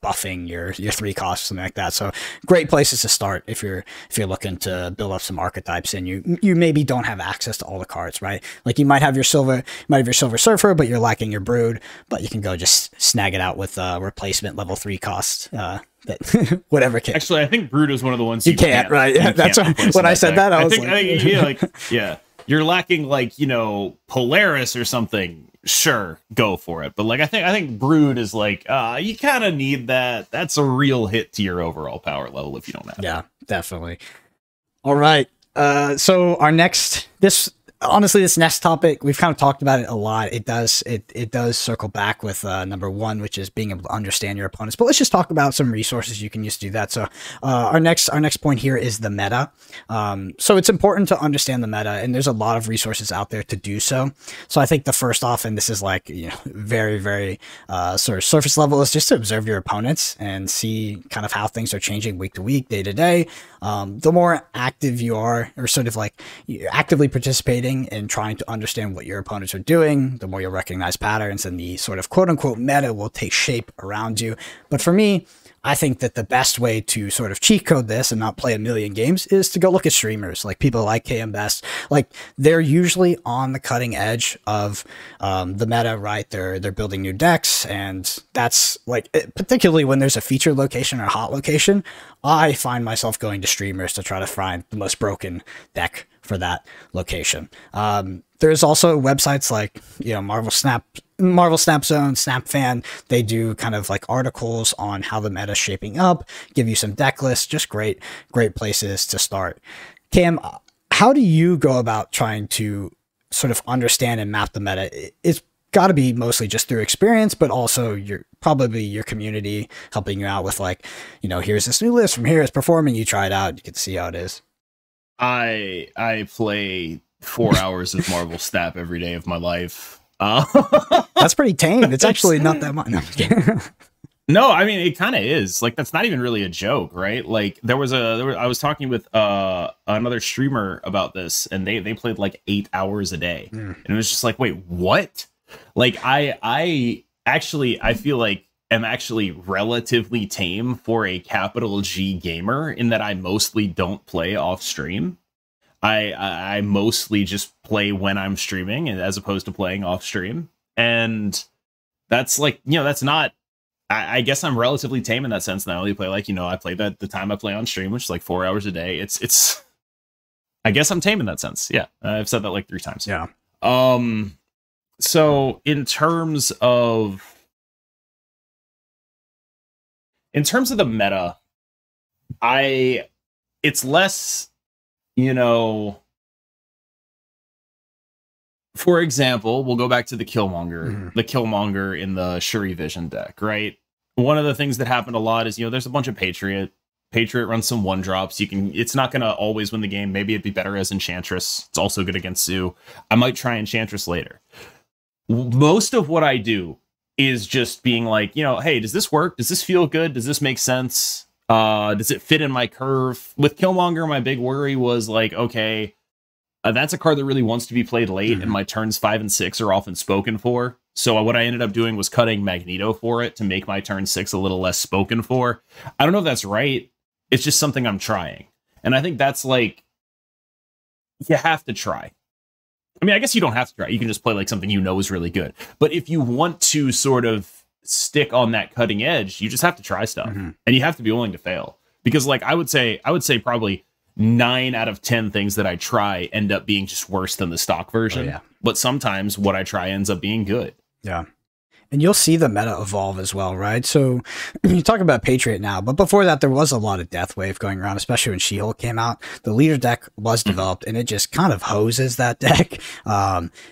buffing your 3 costs, something like that. So great places to start if you're looking to build up some archetypes and you maybe don't have access to all the cards, right? Like you might have your Silver Surfer, but you're lacking your Brood, but you can go just snag it out with replacement level 3 costs. That whatever case. Actually, I think Brood is one of the ones you can't, right? Yeah, that's when I said that. I think you're lacking like Polaris or something. Sure, go for it. But like I think Brood is like you kind of need that. That's a real hit to your overall power level if you don't have it. Yeah, definitely. All right. So our next this next topic, we've kind of talked about it a lot. It does circle back with number 1, which is being able to understand your opponents. But let's just talk about some resources you can use to do that. So our next point here is the meta. So it's important to understand the meta, and there's a lot of resources out there to do so. So I think the first off, and this is like very, very sort of surface level, is just to observe your opponents and see kind of how things are changing week to week, day to day. The more active you are, or sort of like you're actively participating and trying to understand what your opponents are doing, the more you'll recognize patterns and the sort of quote unquote meta will take shape around you. But for me, I think that the best way to sort of cheat code this and not play a million games is to go look at streamers, like people like KMBest. Like they're usually on the cutting edge of the meta, right? They're building new decks, and that's like, particularly when there's a featured location or a hot location, I find myself going to streamers to try to find the most broken deck for that location. There's also websites like Marvel Snap Zone, Snap Fan. They do kind of like articles on how the meta is shaping up, give you some deck lists, just great places to start. Cam, how do you go about trying to sort of understand and map the meta? It's got to be mostly just through experience, but also probably your community helping you out with like, here's this new list from here, it's performing, you try it out, you can see how it is. I play 4 hours of Marvel Snap every day of my life. That's pretty tame. It's actually not that much. No, I mean, it kind of is. Like, that's not even really a joke, right? Like, I was talking with another streamer about this, and they played like 8 hours a day. And it was just like, wait, what? Like, I feel like am actually relatively tame for a capital G gamer in that I mostly don't play off stream. I mostly just play when I'm streaming as opposed to playing off stream. And that's like, that's not, I guess I'm relatively tame in that sense. And I only play like, I play the time I play on stream, which is like 4 hours a day. It's, I guess I'm tame in that sense. Yeah. I've said that like 3 times. Yeah. So in terms of the meta, it's less, for example, we'll go back to the Killmonger, the Killmonger in the Shuri Vision deck, right? One of the things that happened a lot is, there's a bunch of Patriot runs some 1-drops. It's not going to always win the game. Maybe it'd be better as Enchantress. It's also good against Zoo. I might try Enchantress later. Most of what I do is just being like, hey, does this work? Does this feel good? Does this make sense? Does it fit in my curve? With Killmonger, my big worry was like, okay, that's a card that really wants to be played late, and my turns 5 and 6 are often spoken for. So what I ended up doing was cutting Magneto for it to make my turn 6 a little less spoken for. I don't know if that's right. It's just something I'm trying. And I think that's like, you have to try. I mean, I guess you don't have to try. You can just play like something is really good. But if you want to sort of stick on that cutting edge, you just have to try stuff. And you have to be willing to fail. Because like I would say probably 9 out of 10 things that I try end up being just worse than the stock version. But sometimes what I try ends up being good. Yeah. And you'll see the meta evolve as well, right? So you talk about Patriot now, but before that, there was a lot of Death Wave going around, especially when She-Hulk came out. The leader deck was developed, and it just kind of hoses that deck.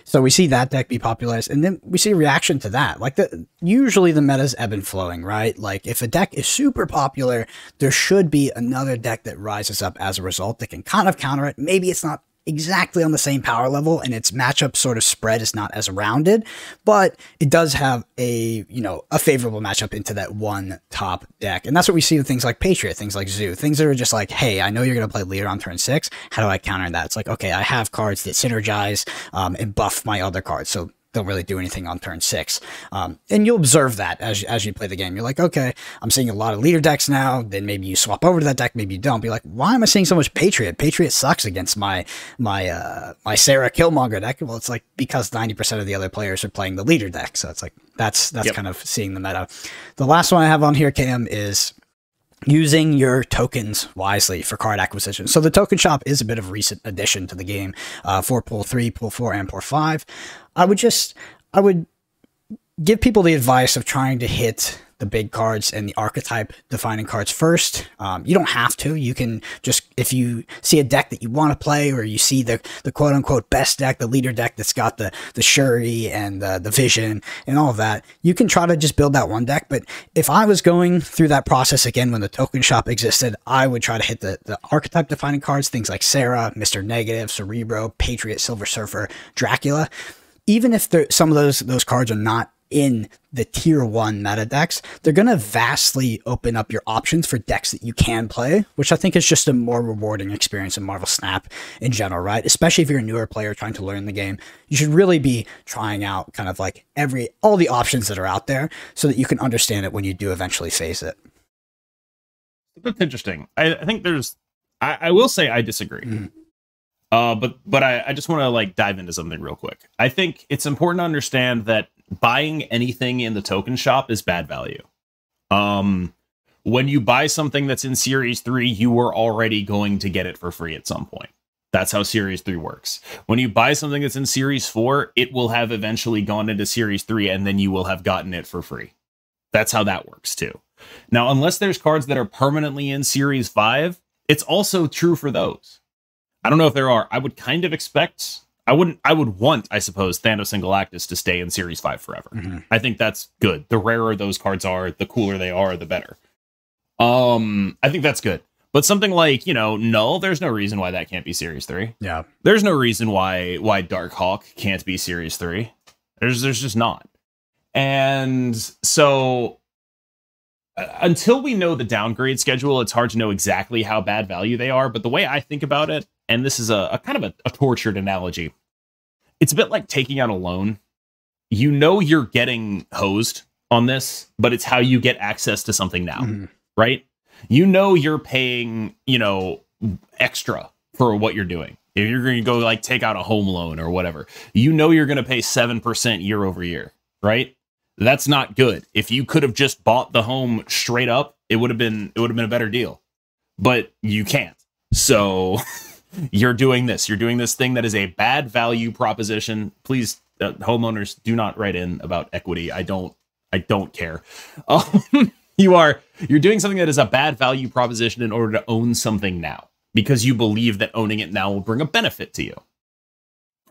So we see that deck be popularized, and then we see a reaction to that. Like usually the meta's ebb and flowing, right? Like if a deck is super popular, there should be another deck that rises up as a result that can kind of counter it. Maybe it's not exactly on the same power level, and its matchup sort of spread is not as rounded, but it does have a favorable matchup into that one top deck. And that's what we see with things like Patriot, things like Zoo, things that are just like, hey, I know you're going to play leader on turn 6. How do I counter that? It's like, okay, I have cards that synergize and buff my other cards, so don't really do anything on turn 6. And you'll observe that as you play the game. You're like, okay, I'm seeing a lot of leader decks now. Then maybe you swap over to that deck, maybe you don't. Be like, why am I seeing so much Patriot? Patriot sucks against my Sarah Killmonger deck. Well, it's like because 90% of the other players are playing the leader deck. So it's like that's kind of seeing the meta. The last one I have on here, KM, is using your tokens wisely for card acquisition. So the token shop is a bit of a recent addition to the game for Pool 3, Pool 4, and Pool 5. I would give people the advice of trying to hit the big cards and the archetype defining cards first. You don't have to. You can just, if you see a deck that you want to play, or you see the quote unquote best deck, the leader deck that's got the Shuri and the Vision and all of that, you can try to just build that one deck. But if I was going through that process again when the token shop existed, I would try to hit the archetype defining cards, things like Sarah, Mr. Negative, Cerebro, Patriot, Silver Surfer, Dracula. Even if some of those cards are not in the tier 1 meta decks, they're going to vastly open up your options for decks that you can play, which I think is just a more rewarding experience in Marvel Snap in general, right? Especially if you're a newer player trying to learn the game. You should really be trying out kind of like all the options that are out there so that you can understand it when you do eventually face it. That's interesting. I think I will say I disagree. But I just want to like dive into something real quick. I think it's important to understand that buying anything in the token shop is bad value. When you buy something that's in Series 3, you are already going to get it for free at some point. That's how Series 3 works. When you buy something that's in Series 4, it will have eventually gone into Series 3, and then you will have gotten it for free. That's how that works too. Now, unless there's cards that are permanently in Series 5, it's also true for those. I don't know if there are. I would kind of expect, I would want, I suppose, Thanos and Galactus to stay in Series 5 forever. I think that's good. The rarer those cards are, the cooler they are, the better. I think that's good. But something like, Null, there's no reason why that can't be Series 3. Yeah. There's no reason why Darkhawk can't be Series 3. There's just not. And so until we know the downgrade schedule, it's hard to know exactly how bad value they are. But the way I think about it, and this is a kind of a tortured analogy, it's a bit like taking out a loan. You're getting hosed on this, but it's how you get access to something now, right? You know, you're paying, you know, extra for what you're doing. If you're going to go like take out a home loan or whatever, you know, you're going to pay 7% year over year, right? That's not good. If you could have just bought the home straight up, it would have been a better deal, but you can't. So you're doing this thing that is a bad value proposition. Please, homeowners, do not write in about equity. I don't care. You're doing something that is a bad value proposition in order to own something now, because you believe that owning it now will bring a benefit to you.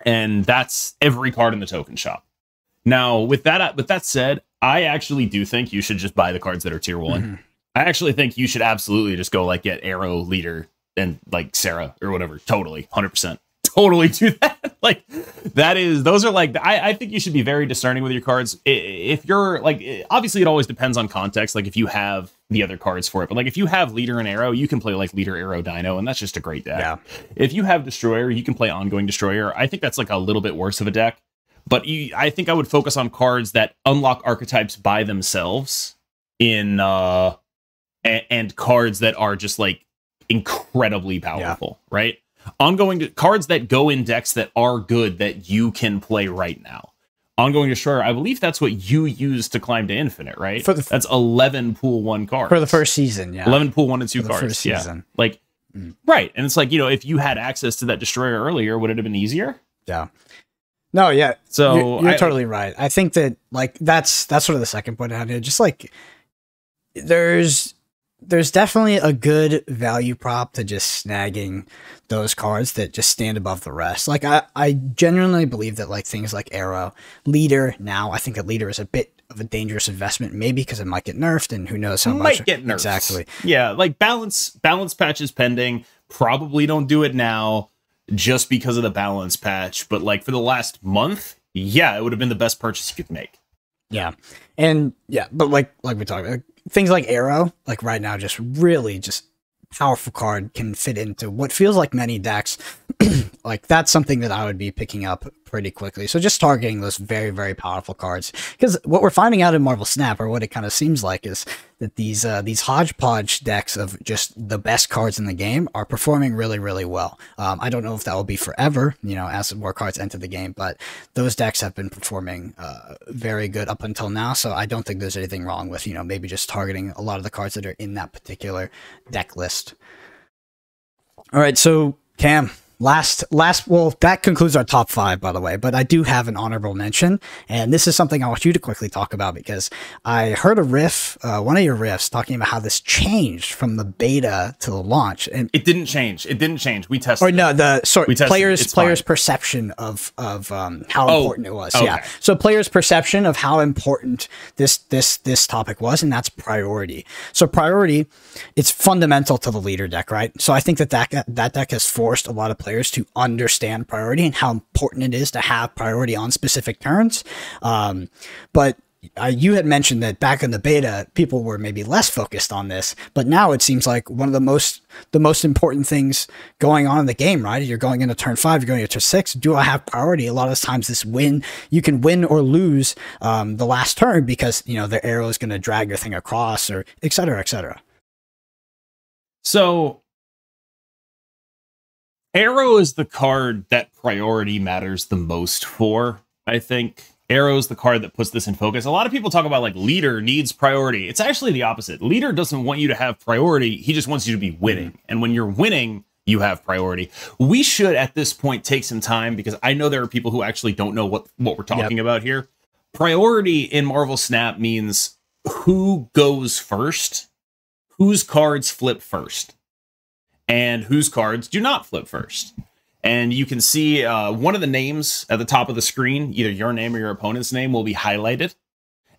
And that's every card in the token shop. Now, with that said, I actually do think you should just buy the cards that are tier 1. I actually think you should absolutely just go like get Arrow, Leader, and like Sarah or whatever. Totally, 100%. Totally do that. Like those are like, I think you should be very discerning with your cards. If you're like, obviously it always depends on context. Like if you have the other cards for it, but like if you have Leader and Arrow, you can play like Leader, Arrow, Dino, and that's just a great deck. Yeah. If you have Destroyer, you can play Ongoing Destroyer. I think that's like a little bit worse of a deck, but I think I would focus on cards that unlock archetypes by themselves and cards that are just like incredibly powerful, right? Cards that go in decks that are good that you can play right now. Ongoing Destroyer, I believe that's what you use to climb to infinite, right? That's 11 pool 1 cards. For the first season, yeah. 11 pool 1 and 2 cards. First season. Like, right. And it's like, you know, if you had access to that Destroyer earlier, would it have been easier? Yeah. No, yeah. So you're totally right. I think that like that's sort of the second point out here. Just like there's definitely a good value prop to just snagging those cards that just stand above the rest. Like I genuinely believe that like things like Arrow, Leader now, I think a Leader is a bit of a dangerous investment, maybe because it might get nerfed and who knows how much. Might get nerfed. Exactly. Yeah, like balance patches pending. Probably don't do it now just because of the balance patch. But like for the last month, yeah, it would have been the best purchase you could make. Yeah. And yeah, but like we talked about, things like Arrow, like right now, just really just powerful card, can fit into what feels like many decks. Like that's something that I would be picking up pretty quickly. So just targeting those very, very powerful cards, because what we're finding out in Marvel Snap, or what it kind of seems like, is that these hodgepodge decks of just the best cards in the game are performing really, really well. I don't know if that will be forever, you know, as more cards enter the game, but those decks have been performing very good up until now. So I don't think there's anything wrong with, you know, maybe just targeting a lot of the cards that are in that particular deck list. All right, so Cam, well, that concludes our top 5, by the way, but I do have an honorable mention, and this is something I want you to quickly talk about, because I heard a riff, one of your riffs, talking about how this changed from the beta to the launch. And it didn't change. We tested. Or no, players' perception of how important it was. Okay. Yeah. So players' perception of how important this topic was, and that's priority. So priority, it's fundamental to the Leader deck, right? So I think that deck has forced a lot of players to understand priority and how important it is to have priority on specific turns. But you had mentioned that back in the beta, people were maybe less focused on this, but now it seems like one of the most important things going on in the game, right? You're going into turn 5, you're going into turn 6. Do I have priority? A lot of times you can win or lose the last turn because, you know, the arrow is going to drag your thing across, or et cetera, et cetera. So Arrow is the card that priority matters the most for, I think. Arrow is the card that puts this in focus. A lot of people talk about like Leader needs priority. It's actually the opposite. Leader doesn't want you to have priority. He just wants you to be winning. And when you're winning, you have priority. We should at this point take some time, because I know there are people who actually don't know what we're talking about here. Priority in Marvel Snap means who goes first, whose cards flip first, and whose cards do not flip first. And you can see one of the names at the top of the screen, either your name or your opponent's name, will be highlighted.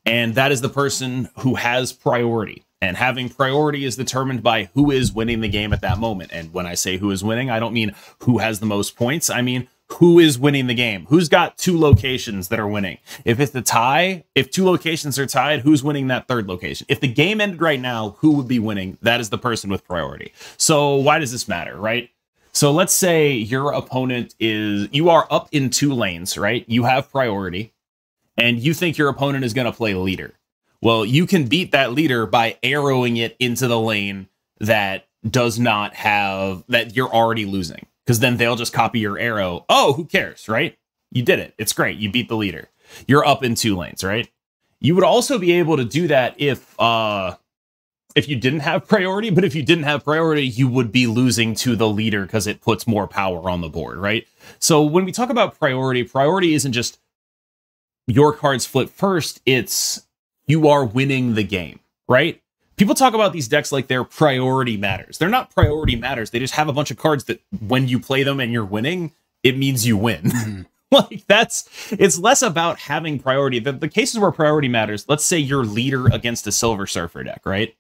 And that is the person who has priority. And having priority is determined by who is winning the game at that moment. And when I say who is winning, I don't mean who has the most points. I mean who is winning the game. Who's got 2 locations that are winning? If it's the tie, if 2 locations are tied, who's winning that 3rd location? If the game ended right now, who would be winning? That is the person with priority. So why does this matter, right? So let's say your opponent you are up in 2 lanes, right? You have priority, and you think your opponent is going to play Leader. Well, you can beat that leader by arrowing it into the lane that does not have, that you're already losing. Because then they'll just copy your arrow. Oh, who cares, right? You did it. It's great. You beat the leader. You're up in 2 lanes, right? You would also be able to do that if you didn't have priority. But if you didn't have priority, you would be losing to the leader because it puts more power on the board, right? So when we talk about priority, priority isn't just your cards flip first. It's you are winning the game, right? People talk about these decks like they're priority matters. They're not priority matters. They just have a bunch of cards that when you play them and you're winning, it means you win. Mm-hmm. Like it's less about having priority. The cases where priority matters, let's say you're leader against a Silver Surfer deck, right?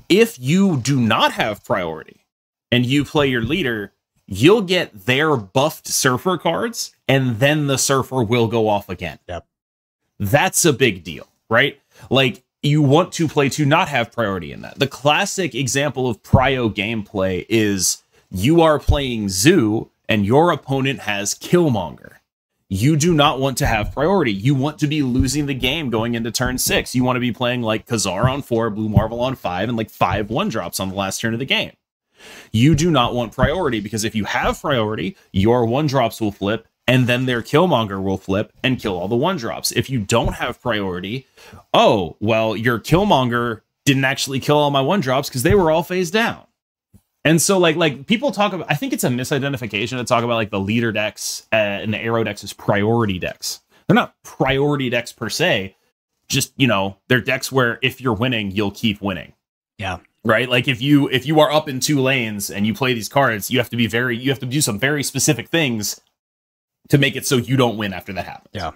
If you do not have priority and you play your leader, you'll get their buffed Surfer cards and then the Surfer will go off again. Yep. That's a big deal, right? Like, you want to play to not have priority in that. The classic example of prio gameplay is you are playing Zoo and your opponent has Killmonger. You do not want to have priority. You want to be losing the game going into turn 6. You want to be playing like Khazar on 4, Blue Marvel on 5, and like 5 1-drops on the last turn of the game. You do not want priority because if you have priority, your 1-drops will flip and then their Killmonger will flip and kill all the 1-drops. If you don't have priority, oh, well, your Killmonger didn't actually kill all my 1-drops because they were all phased down. And so, like people talk about, I think it's a misidentification to talk about like the leader decks and the arrow decks as priority decks. They're not priority decks per se. Just, you know, they're decks where if you're winning, you'll keep winning. Yeah. Right. Like if you are up in 2 lanes and you play these cards, you have to do some very specific things to make it so you don't win after that happens. Yeah.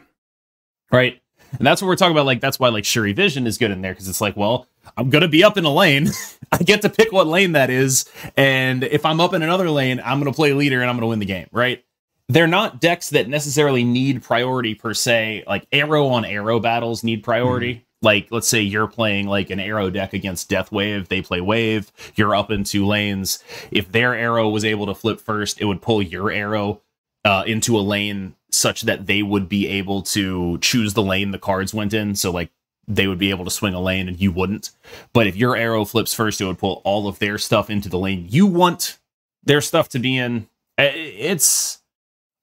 Right. And that's what we're talking about. Like, that's why like Shuri Vision is good in there. Cause it's like, well, I'm going to be up in a lane. I get to pick what lane that is. And if I'm up in another lane, I'm going to play leader and I'm going to win the game. Right. They're not decks that necessarily need priority per se. Like arrow on arrow battles need priority. Mm-hmm. Like, let's say you're playing like an arrow deck against Death Wave. They play Wave. You're up in 2 lanes. If their arrow was able to flip first, it would pull your arrow into a lane such that they would be able to choose the lane the cards went in. So like they would be able to swing a lane and you wouldn't. But if your arrow flips first, it would pull all of their stuff into the lane you want their stuff to be in. It's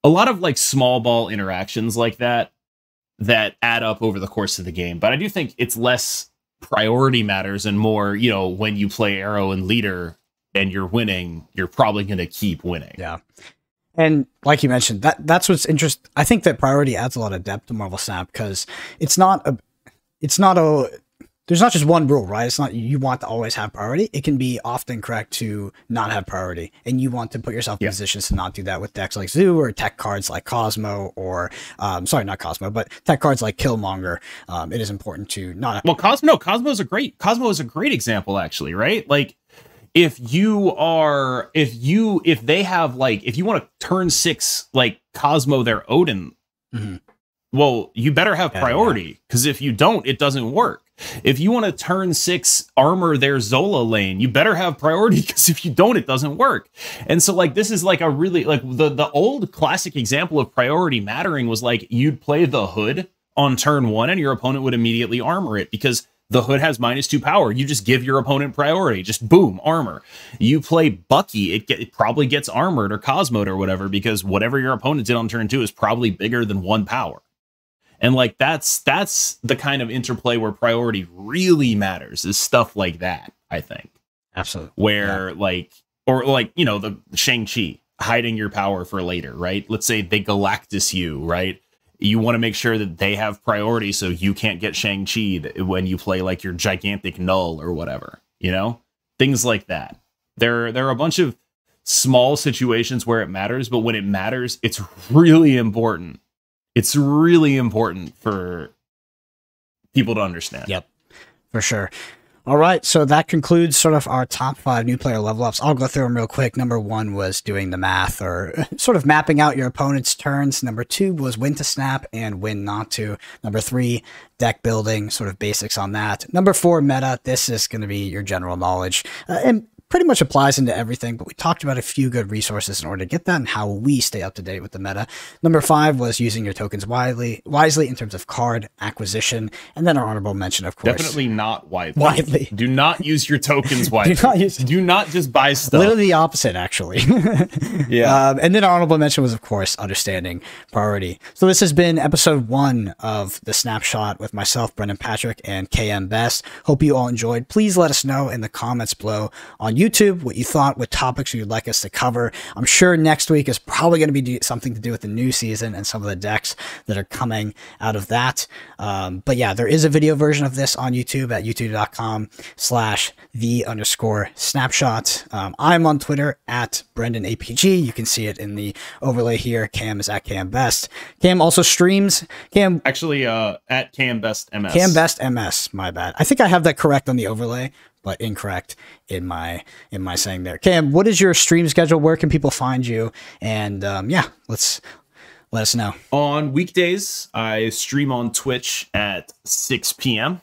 a lot of like small ball interactions like that add up over the course of the game. But I do think it's less priority matters and more, you know, when you play arrow and leader and you're winning, you're probably going to keep winning. Yeah. And like you mentioned, that's what's interesting. I think that priority adds a lot of depth to Marvel Snap because there's not just one rule, right? It's not you want to always have priority. It can be often correct to not have priority, and you want to put yourself in positions to not do that with decks like Zoo or tech cards like Cosmo or sorry, not Cosmo, but tech cards like Killmonger. It is important to not have. Well, Cosmo is a great example actually, right? Like if they have like, if you want to turn 6 like Cosmo their Odin, mm-hmm. Well, you better have priority because if you don't, it doesn't work. If you want to turn 6 armor their Zola lane, you better have priority because if you don't, it doesn't work. And so like this is like a really like the old classic example of priority mattering was like you'd play the Hood on turn 1 and your opponent would immediately armor it because the Hood has -2 power. You just give your opponent priority. Just boom, armor. You play Bucky, it probably gets armored or Cosmoed or whatever because whatever your opponent did on turn 2 is probably bigger than 1 power. And like that's the kind of interplay where priority really matters is stuff like that, I think. Absolutely. Where like you know, the Shang-Chi hiding your power for later, right? Let's say they Galactus you, right? You want to make sure that they have priority so you can't get Shang-Chi when you play like your gigantic Null or whatever, you know? Things like that. There are a bunch of small situations where it matters, but when it matters, it's really important. It's really important for people to understand. Yep, for sure. All right, so that concludes sort of our top 5 new player level ups. I'll go through them real quick. Number 1 was doing the math or sort of mapping out your opponent's turns. Number 2 was when to snap and when not to. Number 3, deck building, sort of basics on that. Number 4, meta. This is going to be your general knowledge. And pretty much applies into everything, but we talked about a few good resources in order to get that and how we stay up to date with the meta. Number 5 was using your tokens wisely in terms of card acquisition, and then our honorable mention, of course. Definitely not widely. Do not use your tokens widely. Do not just buy stuff. Literally the opposite, actually. Yeah. And then our honorable mention was, of course, understanding priority. So this has been episode 1 of the Snapshot with myself, Brendan Patrick, and KMBest. Hope you all enjoyed. Please let us know in the comments below on YouTube what you thought, what topics you'd like us to cover. I'm sure next week is probably going to be something to do with the new season and some of the decks that are coming out of that. But yeah, there is a video version of this on YouTube at youtube.com/the_snapshot. I'm on Twitter at BrendanAPG. You can see it in the overlay here. Cam is at KMBest. Cam also streams. Cam actually at KMBest MS. KMBest MS. My bad. I think I have that correct on the overlay, but incorrect in my saying there. Cam, what is your stream schedule? Where can people find you? And yeah, let us know. On weekdays, I stream on Twitch at 6 p.m.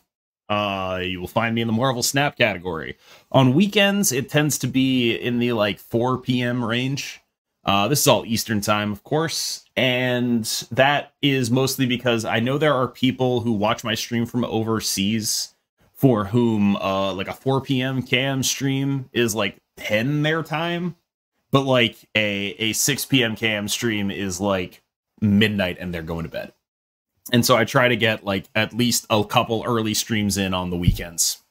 You will find me in the Marvel Snap category. On weekends, it tends to be in the like 4 p.m. range. This is all Eastern time, of course. And that is mostly because I know there are people who watch my stream from overseas for whom like a 4 p.m. KM stream is like 10 their time. But like a 6 p.m. KM stream is like midnight and they're going to bed. And so I try to get like at least a couple early streams in on the weekends.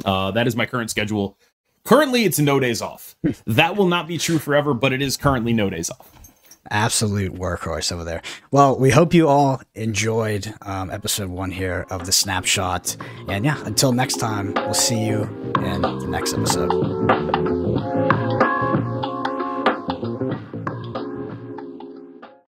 That is my current schedule. Currently, it's no days off. That will not be true forever, but it is currently no days off. Absolute workhorse over there. Well, we hope you all enjoyed episode 1 here of the Snapshot. And yeah, until next time, we'll see you in the next episode.